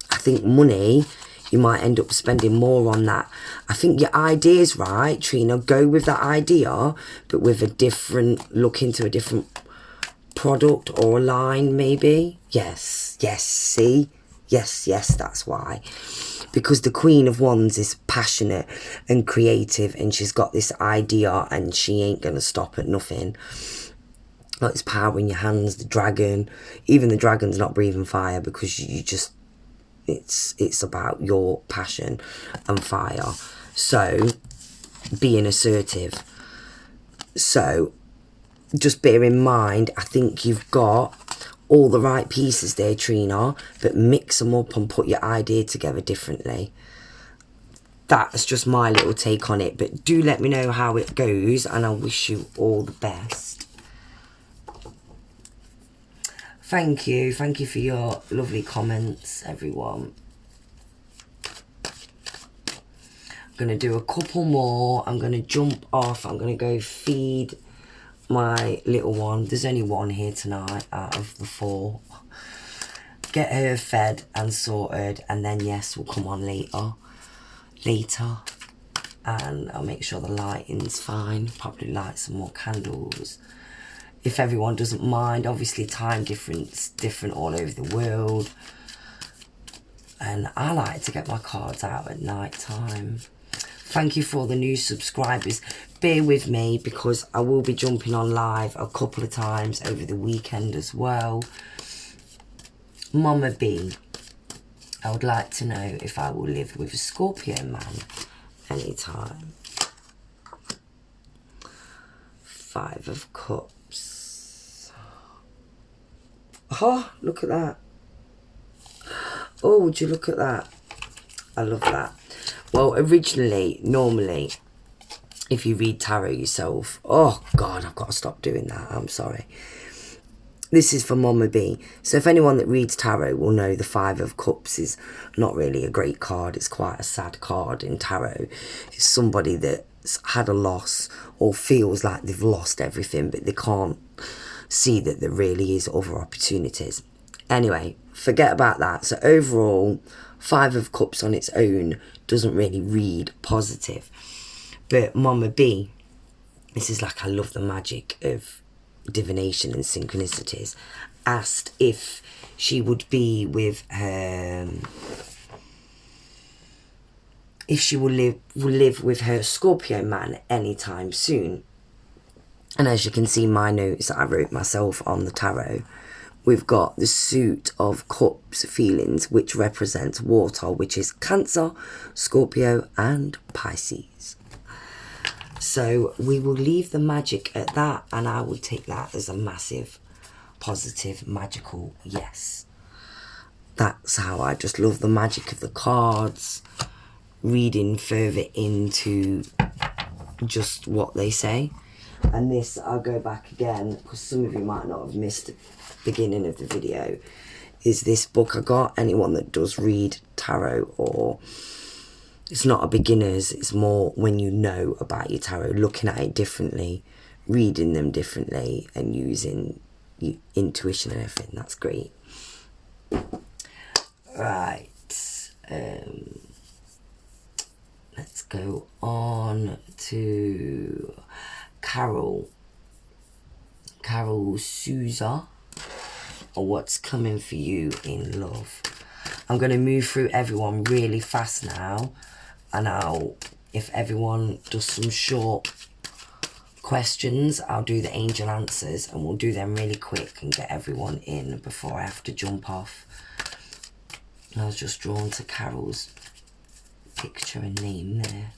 I think money, you might end up spending more on that. I think your idea's right, Trina. Go with that idea, but with a different, look into a different product or a line, maybe. Yes, see? Yes, that's why. Because the Queen of Wands is passionate and creative, and she's got this idea and she ain't going to stop at nothing. Like, it's power in your hands, the dragon. Even the dragon's not breathing fire, because you just, it's about your passion and fire. So, being assertive. So, just bear in mind, I think you've got all the right pieces there, Trina, but mix them up and put your idea together differently. That's just my little take on it, but do let me know how it goes, and I wish you all the best. Thank you for your lovely comments, everyone. I'm going to do a couple more. I'm going to jump off. I'm going to go feed my little one. There's only one here tonight out of the 4. Get her fed and sorted, and then yes, we'll come on later, and I'll make sure the lighting's fine. Probably light some more candles if everyone doesn't mind. Obviously time difference different all over the world, and I like to get my cards out at night time. Thank you for all the new subscribers. Bear with me, because I will be jumping on live a couple of times over the weekend as well. Mama B, I would like to know if I will live with a Scorpio man anytime. 5 of Cups. Oh, look at that. Oh, would you look at that? I love that. Well, originally, normally, if you read tarot yourself, oh God, I've got to stop doing that. I'm sorry. This is for Mama B. So if anyone that reads tarot will know, the 5 of Cups is not really a great card. It's quite a sad card in tarot. It's somebody that's had a loss or feels like they've lost everything, but they can't see that there really is other opportunities. Anyway, forget about that. So overall, 5 of Cups on its own doesn't really read positive. But Mama B, this is like, I love the magic of divination and synchronicities, asked if she would be with her, if she will live with her Scorpio man anytime soon. And as you can see, my notes that I wrote myself on the tarot, we've got the Suit of Cups feelings, which represents water, which is Cancer, Scorpio and Pisces. So we will leave the magic at that, and I will take that as a massive, positive, magical yes. That's how I just love the magic of the cards, reading further into just what they say. And this, I'll go back again, because some of you might not have missed the beginning of the video, is this book I got. Anyone that does read tarot, or it's not a beginner's, it's more when you know about your tarot, looking at it differently, reading them differently, and using your intuition and everything. That's great. Right. Let's go on to Carol Souza, or what's coming for you in love. I'm going to move through everyone really fast now, and if everyone does some short questions, I'll do the angel answers, and we'll do them really quick and get everyone in before I have to jump off. I was just drawn to Carol's picture and name there.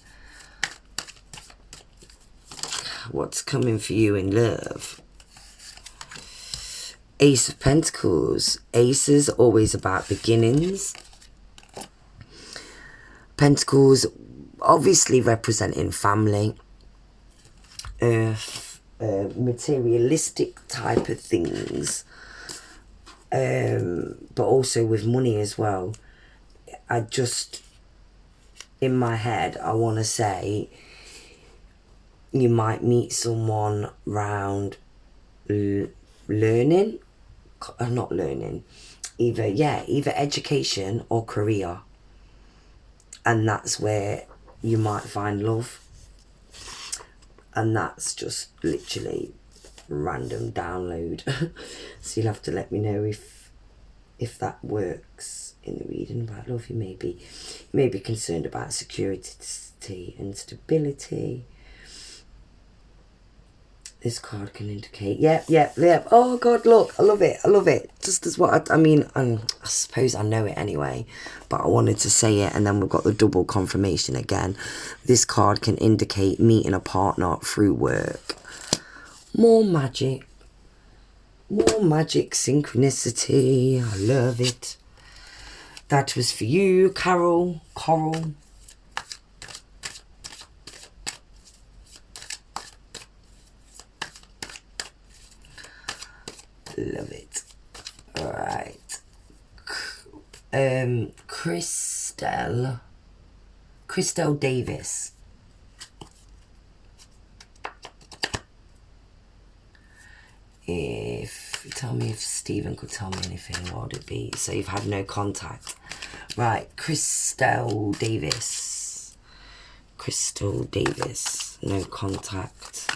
What's coming for you in love? Ace of Pentacles. Aces always about beginnings. Pentacles obviously representing family, earth, materialistic type of things, but also with money as well. I just, in my head, I want to say you might meet someone round learning, not learning, either education or career, and that's where you might find love. And that's just literally random download. So you'll have to let me know if that works in the reading about love. You may be concerned about security and stability. This card can indicate, yep. Oh God, look, I love it. Just as what I mean, I suppose I know it anyway, but I wanted to say it, and then we've got the double confirmation again. This card can indicate meeting a partner through work. More magic synchronicity. I love it. That was for you, Carol, Coral. Love it. All right. Christelle Davis. Tell me if Stephen could tell me anything, what would it be? So you've had no contact. Right, Christelle Davis. No contact.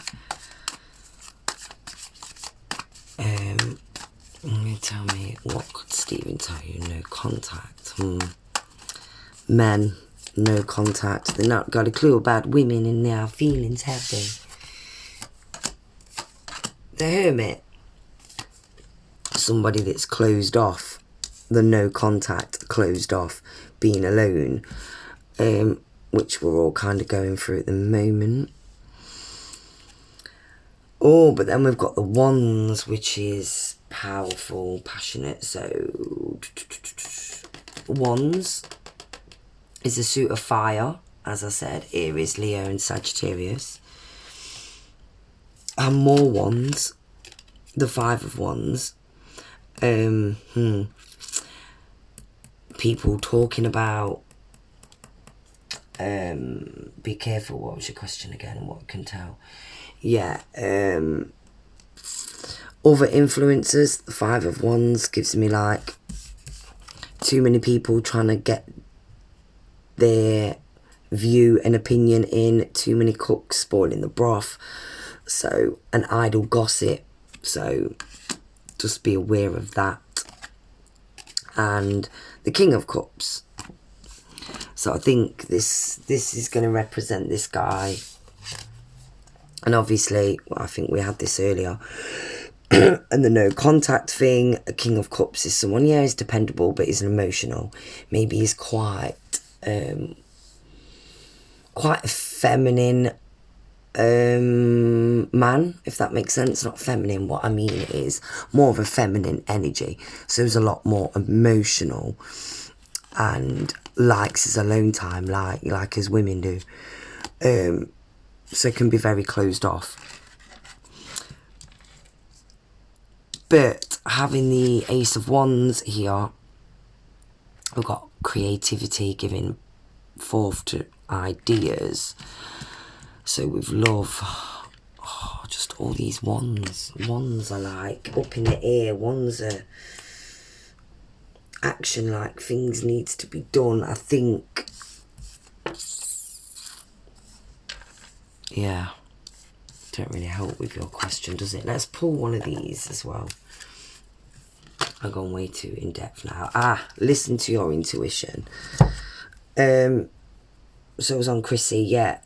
Tell me, what could Stephen tell you? No contact. Men, no contact. They're not got a clue about women and their feelings, have they? The Hermit. Somebody that's closed off. The no contact, closed off, being alone. Which we're all kind of going through at the moment. Oh, but then we've got the Wands, which is powerful, passionate. So, Wands is a suit of fire, as I said, Aries, Leo and Sagittarius. And more Wands, the Five of Wands. People talking about, be careful, what was your question again, and what can tell? Yeah, other influences. The Five of Wands gives me like too many people trying to get their view and opinion in, too many cooks spoiling the broth, so an idle gossip, so just be aware of that. And the King of Cups, so I think this is going to represent this guy. And obviously, well, I think we had this earlier, and the no contact thing. A King of Cups is someone, he's dependable, but he's emotional. Maybe he's quite a feminine man, if that makes sense. Not feminine, what I mean is more of a feminine energy. So he's a lot more emotional and likes his alone time, like as women do. So it can be very closed off. But having the Ace of Wands here, we've got creativity, giving forth to ideas. So with love, just all these wands. Wands are like up in the air. Wands are action, like things needs to be done. I think, yeah, don't really help with your question, does it? Let's pull one of these as well. I've gone way too in depth now. Listen to your intuition. So it was on Chrissy. Yeah,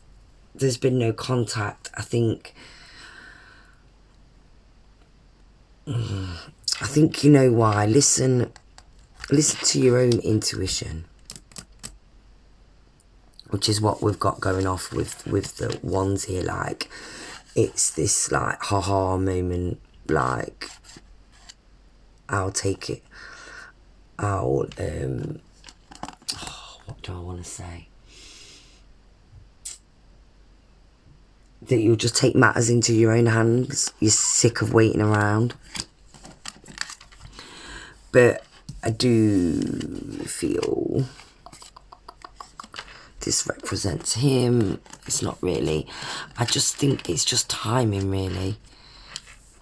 there's been no contact. I think I think you know why. Listen to your own intuition, which is what we've got going off with the ones here. Like, it's this like ha-ha moment, like, I'll take it. What do I want to say? That you'll just take matters into your own hands. You're sick of waiting around. But I do feel this represents him. It's not really. I just think it's just timing, really.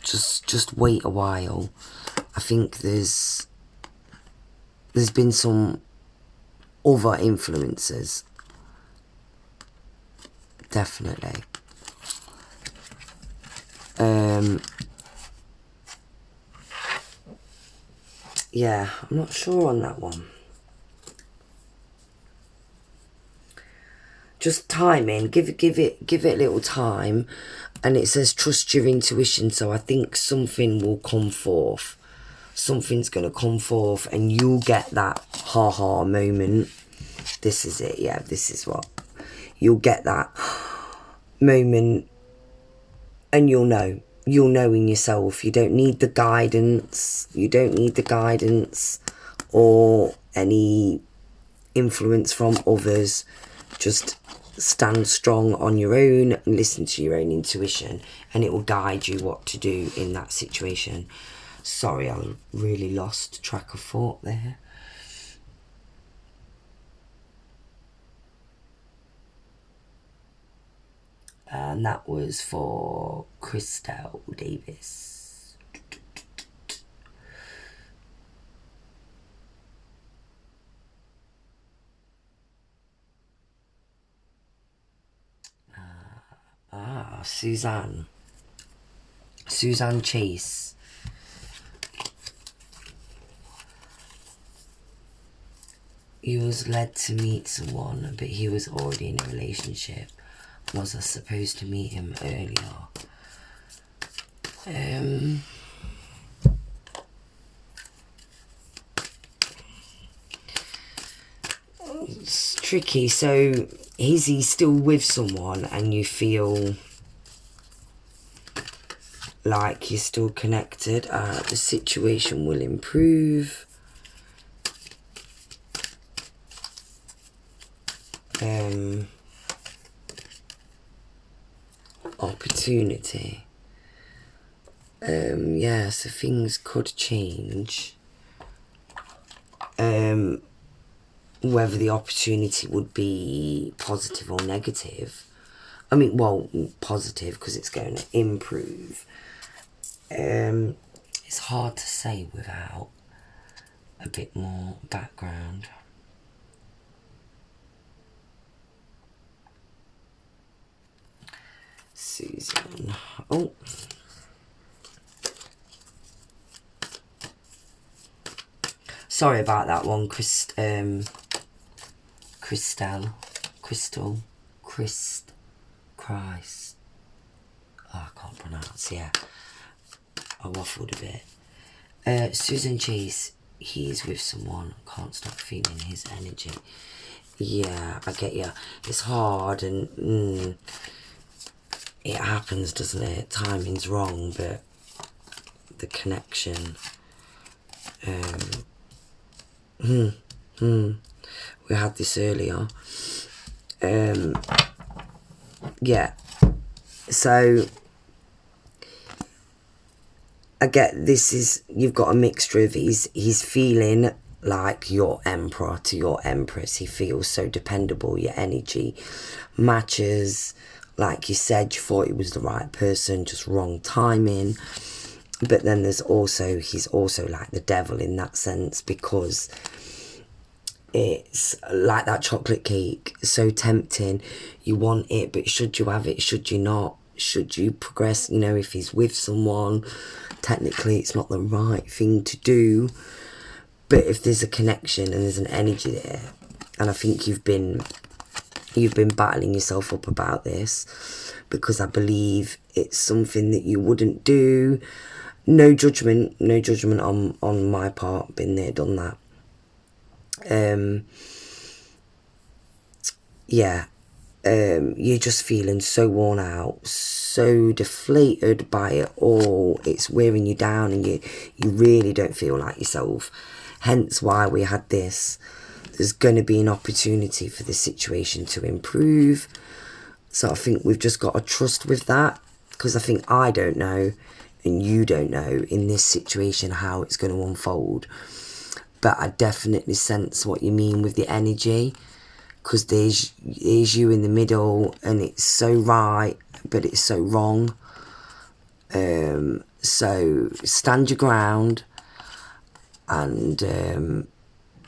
Just wait a while. I think there's been some other influences. Definitely. Yeah, I'm not sure on that one. Just timing. Give it a little time, and it says trust your intuition. So I think something will come forth. Something's gonna come forth, and you'll get that ha-ha moment. This is it. Yeah, this is what you'll get, that moment, and you'll know. You'll know in yourself. You don't need the guidance. You don't need the guidance or any influence from others. Just stand strong on your own and listen to your own intuition, and it will guide you what to do in that situation. Sorry, I really lost track of thought there. And that was for Christelle Davis. Suzanne Chase. He was led to meet someone, but he was already in a relationship. Was I supposed to meet him earlier? It's tricky. So is he still with someone and you feel like you're still connected? The situation will improve. Opportunity. Yeah, so things could change. Whether the opportunity would be positive or negative. I mean, well, positive because it's going to improve. It's hard to say without a bit more background. Susan. Oh. Sorry about that one, Crystal. Christ. Oh, I can't pronounce, yeah. I waffled a bit. Susan Chase, he's with someone, can't stop feeling his energy. Yeah, I get you. It's hard and it happens, doesn't it? Timing's wrong, but the connection. We had this earlier. Yeah. So I get this is, you've got a mixture of he's feeling like your emperor to your empress. He feels so dependable. Your energy matches. Like you said, you thought he was the right person, just wrong timing. But then he's also like the devil in that sense, because it's like that chocolate cake, so tempting. You want it, but should you have it? Should you not? Should you progress? You know, if he's with someone, technically it's not the right thing to do. But if there's a connection and there's an energy there, and I think you've been battling yourself up about this, because I believe it's something that you wouldn't do. no judgment on my part. Been there, done that. Yeah, you're just feeling so worn out, so deflated by it all. It's wearing you down, and you really don't feel like yourself. Hence why we had this. There's going to be an opportunity for this situation to improve. So I think we've just got to trust with that, because I think I don't know and you don't know in this situation how it's going to unfold. But I definitely sense what you mean with the energy, because there's you in the middle, and it's so right, but it's so wrong. So stand your ground, and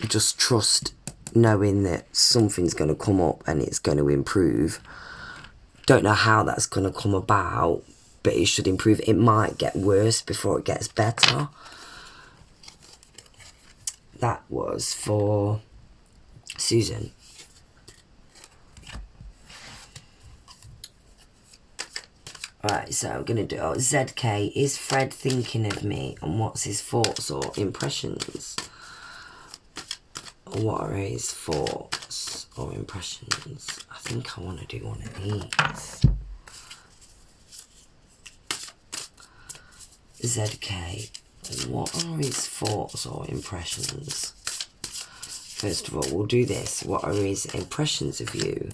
just trust, knowing that something's going to come up and it's going to improve. Don't know how that's going to come about, but it should improve. It might get worse before it gets better. That was for Susan. Right, so I'm going to do ZK. Is Fred thinking of me, and what's his thoughts or impressions? What are his thoughts or impressions? I think I want to do one of these. ZK. What are his thoughts or impressions? First of all, we'll do this. What are his impressions of you?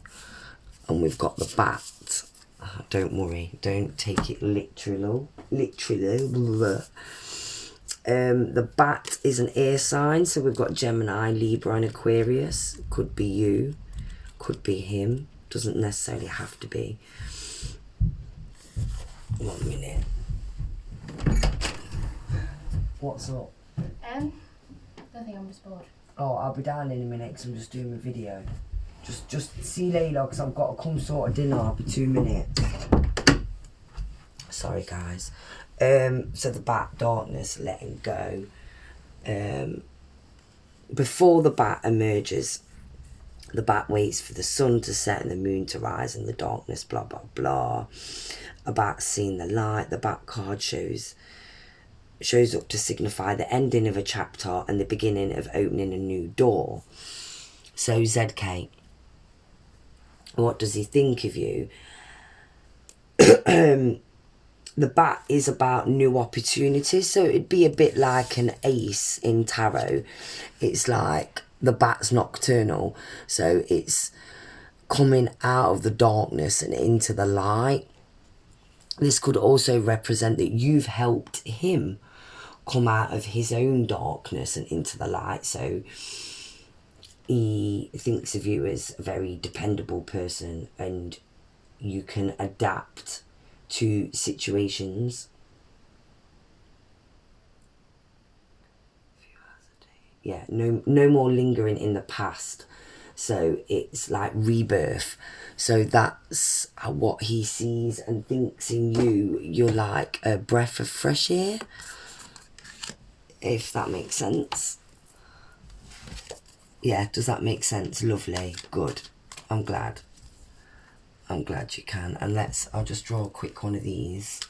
And we've got the bat. Don't worry. Don't take it literal. The bat is an air sign. So we've got Gemini, Libra and Aquarius. Could be you. Could be him. Doesn't necessarily have to be. 1 minute. What's up? Nothing, I'm just bored. Oh, I'll be down in a minute because I'm just doing my video. Just see you later, because I've got to come sort of dinner. I'll be 2 minutes. Sorry, guys. So the bat, darkness, letting go. Before the bat emerges, the bat waits for the sun to set and the moon to rise and the darkness, blah, blah, blah. About seeing the light. The bat card shows up to signify the ending of a chapter and the beginning of opening a new door. So ZK, what does he think of you? The bat is about new opportunities, so it'd be a bit like an ace in tarot. It's like the bat's nocturnal, so it's coming out of the darkness and into the light. This could also represent that you've helped him come out of his own darkness and into the light. So he thinks of you as a very dependable person, and you can adapt to situations. Yeah, no more lingering in the past. So it's like rebirth. So that's what he sees and thinks in you. You're like a breath of fresh air, if that makes sense. Yeah, does that make sense? Lovely, good. I'm glad you can. And I'll just draw a quick one of these.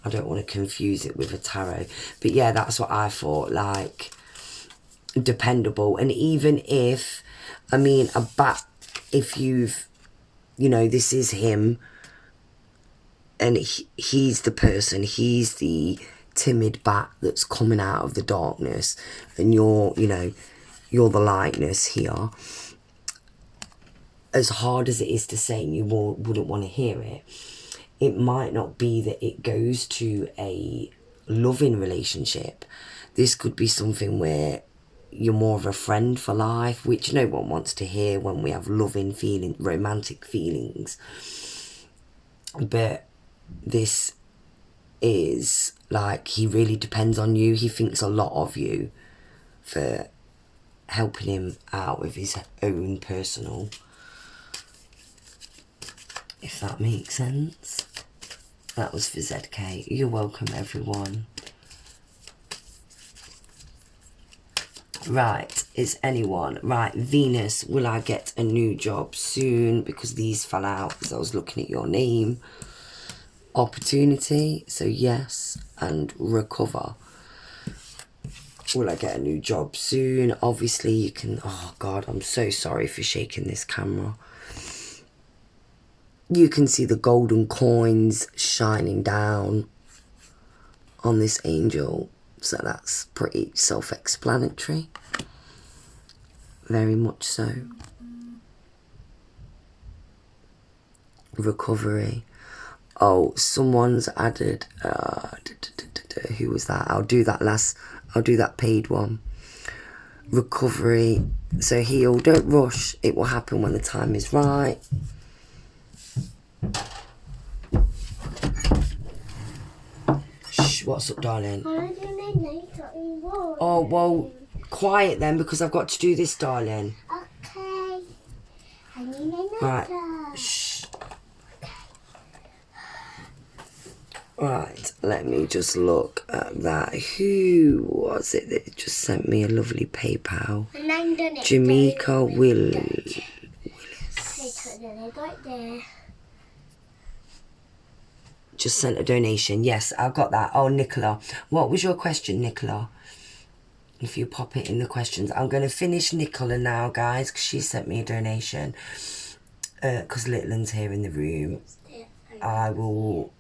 I don't want to confuse it with a tarot. But yeah, that's what I thought, like, dependable. And even if, I mean, a bat, if you've, this is him, and he's the person, he's the timid bat that's coming out of the darkness, and you're the lightness here. As hard as it is to say, and you wouldn't want to hear it, it might not be that it goes to a loving relationship. This could be something where you're more of a friend for life, which no one wants to hear when we have loving feelings, romantic feelings. But this is like, he really depends on you. He thinks a lot of you for helping him out with his own personal, if that makes sense. That was for ZK. You're welcome, everyone. Right, is anyone? Right, Venus, will I get a new job soon? Because these fell out as I was looking at your name. Opportunity, so yes, and recover. Will I get a new job soon? Obviously you can, oh God, I'm so sorry for shaking this camera. You can see the golden coins shining down on this angel. So that's pretty self-explanatory. Very much so. Recovery. Oh, someone's added, who was that? I'll do that paid one. Recovery. So heal, don't rush. It will happen when the time is right. Shh, what's up, darling? Oh, well, quiet then, because I've got to do this, darling. Okay. I need a Right, shh. Right, let me just look at that. Who was it that just sent me a lovely PayPal? And I'm done it. Jamaica Willis. Right there. Just sent a donation. Yes, I've got that. Oh, Nicola. What was your question, Nicola? If you pop it in the questions. I'm going to finish Nicola now, guys, because she sent me a donation. Because Little's here in the room. I will...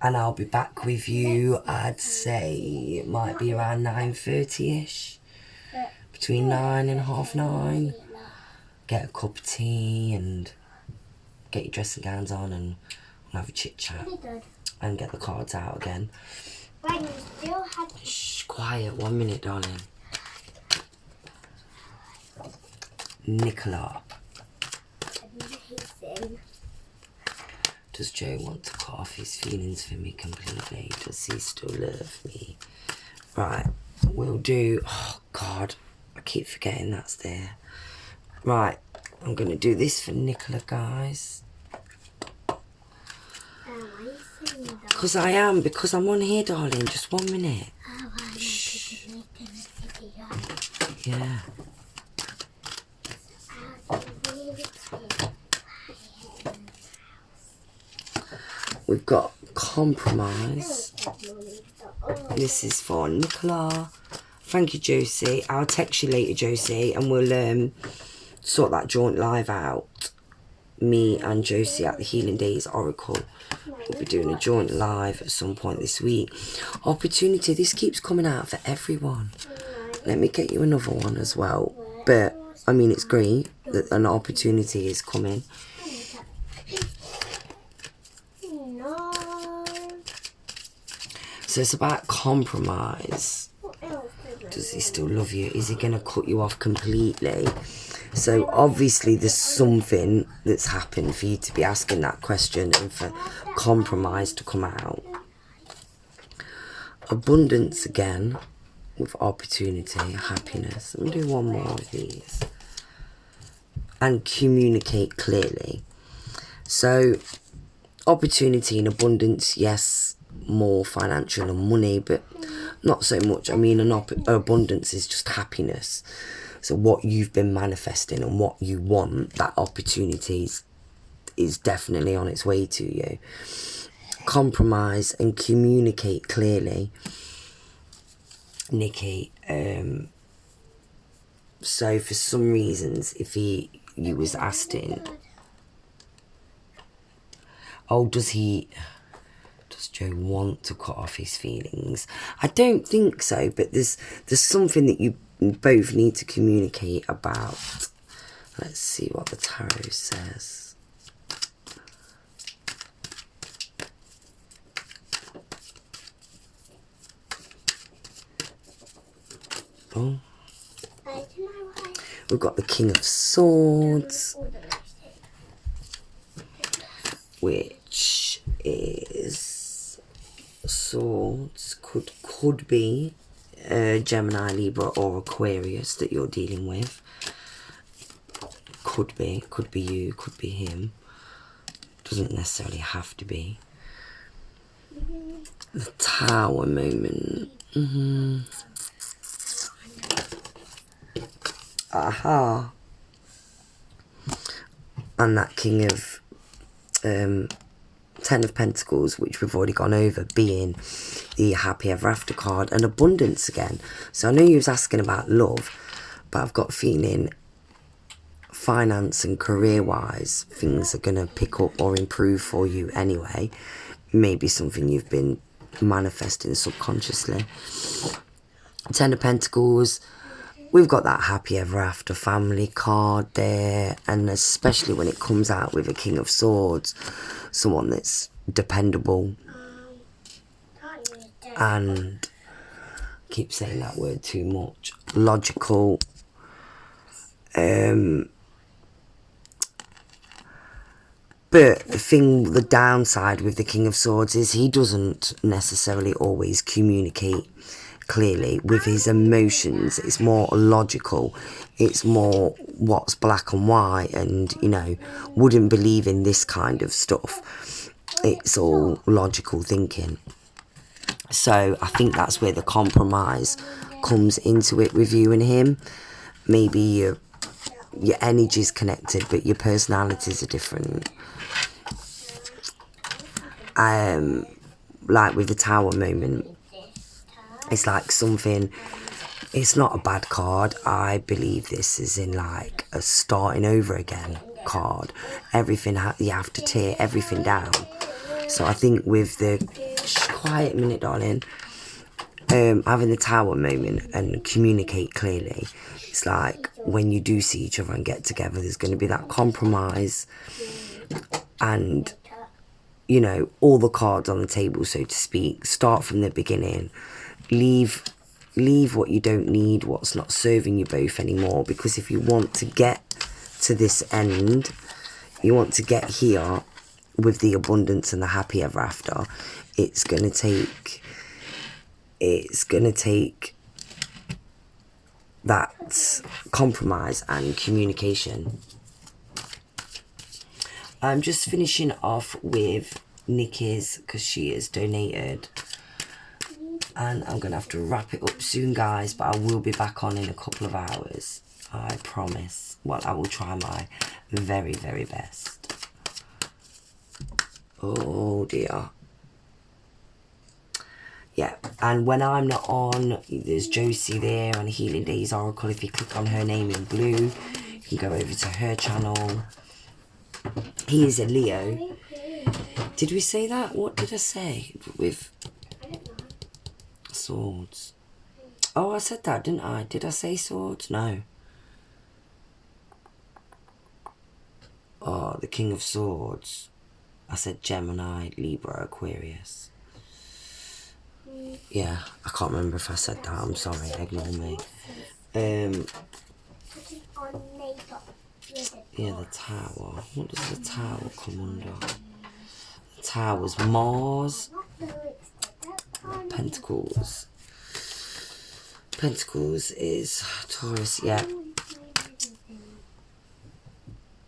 And I'll be back with you, I'd say it might be around 9:30ish. Between 9 and 9:30. Get a cup of tea and get your dressing gowns on and we'll have a chit chat. And get the cards out again. Shh, quiet, 1 minute, darling. Nicola. Does Joe want to cut off his feelings for me completely? Does he still love me? Right, we'll do... Oh, God, I keep forgetting that's there. Right, I'm going to do this for Nicola, guys. Because I am, because I'm on here, darling. Just 1 minute. Shh. Yeah. We've got compromise. This is for Nicola. Thank you, Josie. I'll text you later, Josie, and we'll sort that joint live out. Me and Josie at the Healing Days Oracle. We'll be doing a joint live at some point this week. Opportunity. This keeps coming out for everyone. Let me get you another one as well. But, I mean, it's great that an opportunity is coming. So it's about compromise. Does he still love you? Is he going to cut you off completely? So obviously there's something that's happened for you to be asking that question and for compromise to come out. Abundance again with opportunity, happiness. Let me do one more of these. And communicate clearly. So opportunity and abundance, yes, more financial and money, but not so much. I mean, abundance is just happiness. So what you've been manifesting and what you want, that opportunity is definitely on its way to you. Compromise and communicate clearly. Nikki, so for some reasons, if you was asking, oh, does Joe want to cut off his feelings? I don't think so, but there's something that you both need to communicate about. Let's see what the tarot says. Oh. We've got the King of Swords, which is Swords, could be Gemini, Libra or Aquarius that you're dealing with. Could be you, could be him. Doesn't necessarily have to be. The Tower moment. Aha. And that King of Ten of Pentacles, which we've already gone over, being the happy ever after card, and abundance again. So I know you was asking about love, but I've got a feeling finance and career wise things are going to pick up or improve for you anyway. Maybe something you've been manifesting subconsciously. Ten of Pentacles, we've got that happy ever after family card there, and especially when it comes out with a King of Swords, someone that's dependable and keep saying that word too much, logical, but the downside with the King of Swords is he doesn't necessarily always communicate clearly with his emotions. It's more logical, it's more what's black and white, and you know, wouldn't believe in this kind of stuff. It's all logical thinking. So I think that's where the compromise comes into it with you and him. Maybe your energy's connected, but your personalities are different. Like with the Tower moment, it's like something, it's not a bad card. I believe this is in like a starting over again card. Everything, you have to tear everything down. So I think with the, quiet minute darling, having the Tower moment and communicate clearly, it's like when you do see each other and get together, there's going to be that compromise, and you know, all the cards on the table, so to speak. Start from the beginning. Leave what you don't need, what's not serving you both anymore. Because if you want to get to this end, you want to get here with the abundance and the happy ever after, it's going to take that compromise and communication. I'm just finishing off with Nikki's, because she has donated, and I'm going to have to wrap it up soon, guys, but I will be back on in a couple of hours, I promise. Well, I will try my very, very best. Oh dear. Yeah, and when I'm not on, there's Josie there on Healing Days Oracle. If you click on her name in blue, you can go over to her channel. He is a Leo. Did we say that? What did I say with swords? Oh, I said that, didn't I? Did I say swords? No. Oh, the King of Swords. I said Gemini, Libra, Aquarius. Yeah, I can't remember if I said that. I'm sorry, ignore me. Yeah, the Tower. What does the Tower come under? The Tower's Mars. Pentacles. Pentacles is Taurus, yeah.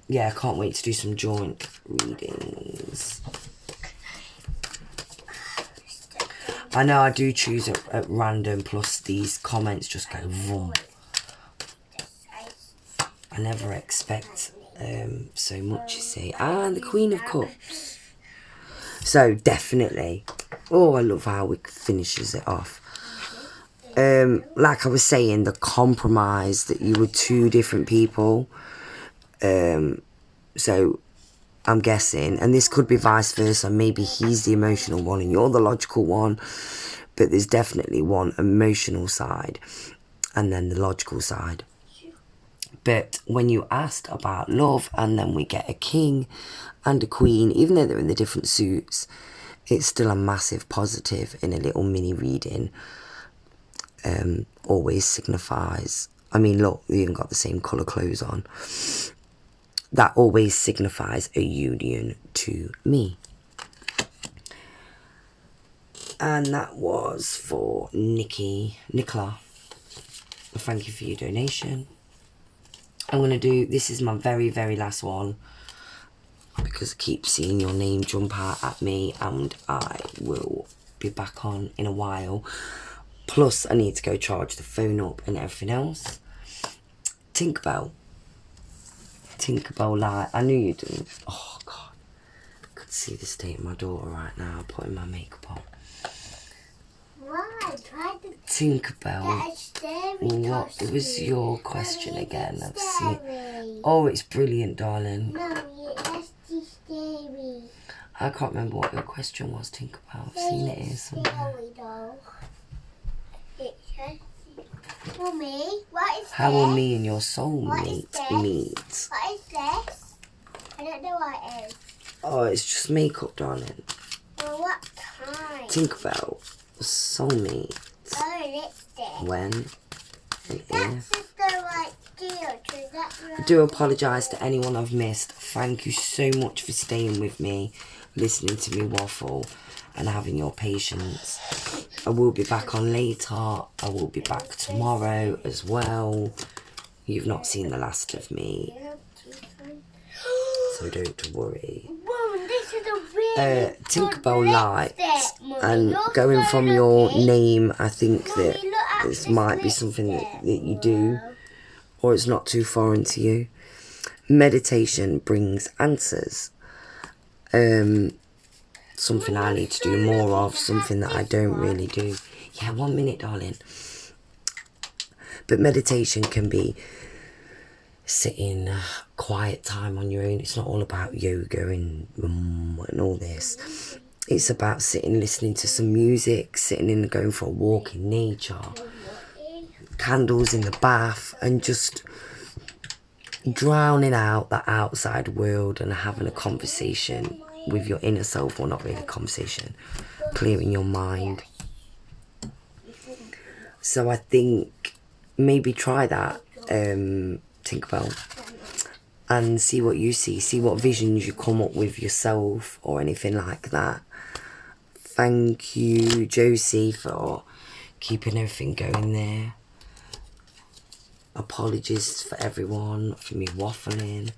Yeah, I can't wait to do some joint readings. I know I do choose at random, plus these comments just go vroom. I never expect so much, you see. And the Queen of Cups. So definitely. Oh, I love how it finishes it off. Like I was saying, the compromise that you were two different people. So I'm guessing, and this could be vice versa, maybe he's the emotional one and you're the logical one, but there's definitely one emotional side and then the logical side. But when you asked about love, and then we get a king and a queen, even though they're in the different suits, it's still a massive positive in a little mini reading. Always signifies, I mean, look, they even got the same colour clothes on. That always signifies a union to me. And that was for Nicola. Thank you for your donation. I'm going to do, this is my very, very last one, because I keep seeing your name jump out at me, and I will be back on in a while. Plus, I need to go charge the phone up and everything else. Tinkerbell light. I knew you didn't. Oh, God. I could see the state of my daughter right now, putting my makeup on. Why? Try to Tinkerbell, get a scary what costume. was your question again? I've seen. Scary. Oh, it's brilliant, darling. No, that's too scary. I can't remember what your question was, Tinkerbell. I've seen it here somewhere. Scary though. It says, Mummy, what is How this? will me and your What is soulmate this? meet? What is this? I don't know what it is. Oh, it's just makeup, darling. Well, what kind? Tinkerbell, soulmate. Oh, lipstick. When and That's if. just the right deal. Is that right? I do apologise to anyone I've missed. Thank you so much for staying with me, listening to me waffle and having your patience. I will be back on later. I will be back tomorrow as well. You've not seen the last of me, so don't worry. Mum, this is a really Tinkerbell good likes, lipstick, Mummy. and You're going so from your lucky. name, I think Mummy, that look at this this might be something lipstick. that you do, or it's not too foreign to you. Meditation brings answers. Something I need to do more of, something that I don't really do. Yeah, 1 minute, darling. But meditation can be sitting quiet time on your own. It's not all about yoga and all this. It's about sitting, listening to some music, sitting and going for a walk in nature, candles in the bath, and just drowning out the outside world and having a conversation with your inner self. Well, not really a conversation, clearing your mind. So I think maybe try that, Tinkerbell, and see what you see what visions you come up with yourself or anything like that. Thank you, Josie, for keeping everything going there. Apologies for everyone for me waffling.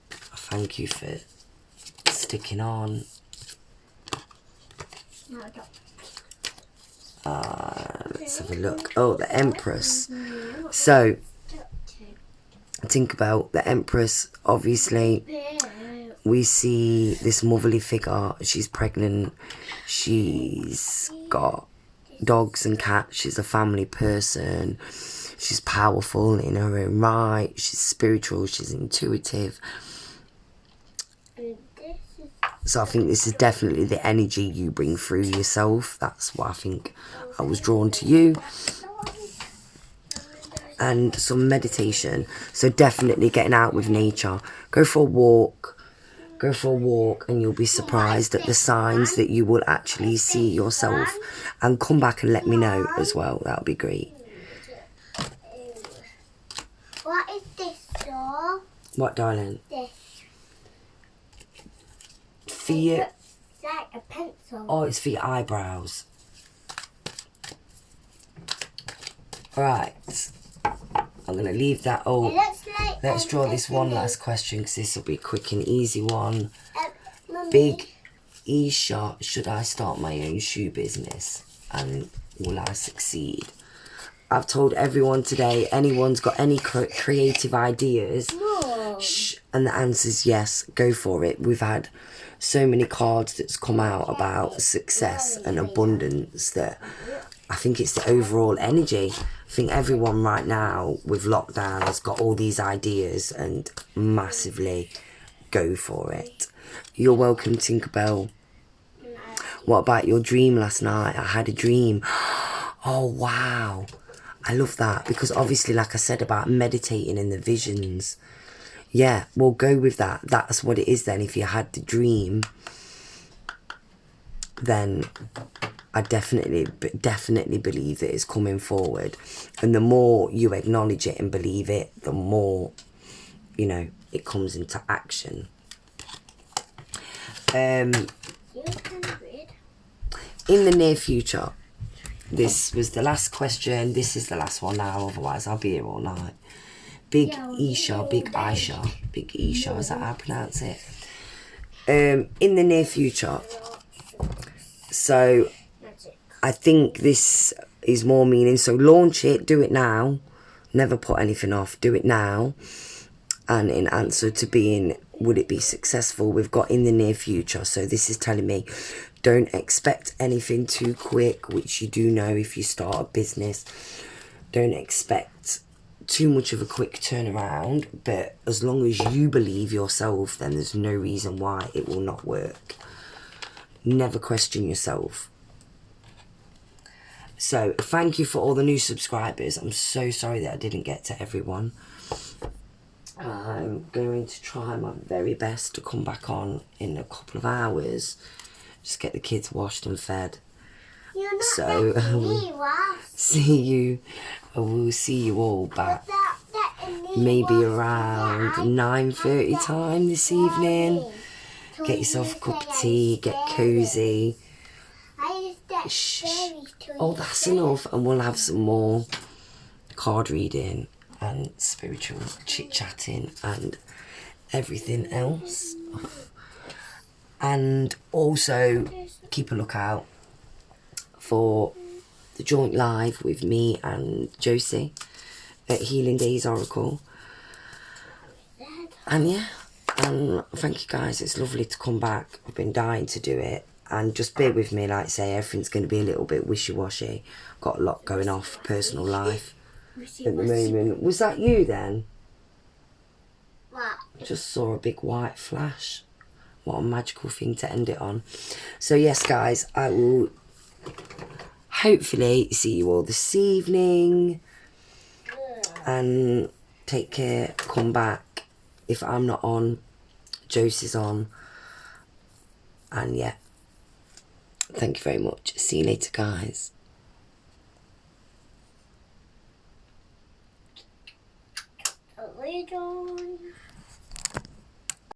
Thank you for sticking on. No, don't. Let's have a look. Oh, the Empress. So, Tinkerbell, the Empress, obviously, we see this motherly figure. She's pregnant. She's got dogs and cats. She's a family person. She's powerful in her own right. She's spiritual. She's intuitive. So I think this is definitely the energy you bring through yourself. That's what I think I was drawn to you. And some meditation. So definitely getting out with nature. Go for a walk. Go for a walk and you'll be surprised at the signs that you will actually see yourself. And come back and let me know as well. That'll be great. What is this, doll? What, darling? This. For your... It's like a pencil. Oh, it's for your eyebrows. Right. I'm going to leave that. It Oh, looks like, let's draw this it's one a- last question because this will be a quick and easy one. Mummy, Big E-shot. Should I start my own shoe business? And will I succeed? I've told everyone today, anyone's got any creative ideas, Mum. and the answer's yes, go for it. We've had so many cards that's come out about success and abundance that I think it's the overall energy. I think everyone right now with lockdown has got all these ideas and massively go for it. You're welcome, Tinkerbell. What about your dream last night? I had a dream. Oh, wow. I love that because obviously, like I said about meditating in the visions. Yeah, we'll go with that. That's what it is then. If you had the dream, then I definitely believe that it's coming forward. And the more you acknowledge it and believe it, the more, you know, it comes into action. You can read. In the near future, this was the last question. This is the last one now, otherwise I'll be here all night. Big Isha, Big Aisha, Big Isha, is that how I pronounce it? In the near future. So, I think this is more meaning. So, launch it, do it now. Never put anything off, do it now. And in answer to being Will it be successful? We've got in the near future. So this is telling me don't expect anything too quick, which you do know if you start a business. Don't expect too much of a quick turnaround, but as long as you believe yourself, then there's no reason why it will not work. Never question yourself. So thank you for all the new subscribers. I'm so sorry that I didn't get to everyone. I'm going to try my very best to come back on in a couple of hours. Just get the kids washed and fed. You're not So see you. I will see you all back maybe around 9:30 time this evening. Get yourself a cup of tea, get cozy. Shh. Oh, that's enough, and we'll have some more card reading and spiritual chit-chatting and everything else. And also keep a lookout for the joint live with me and Josie at Healing Days Oracle. And yeah, and thank you guys, it's lovely to come back. I've been dying to do it, and just bear with me. Like I say, everything's going to be a little bit wishy-washy. Got a lot going off personal life at the moment. Was that you then? What? Just saw a big white flash. What a magical thing to end it on. So yes guys, I will hopefully see you all this evening, and take care. Come back. If I'm not on, Josie's on. And yeah, thank you very much. See you later guys. What are you doing?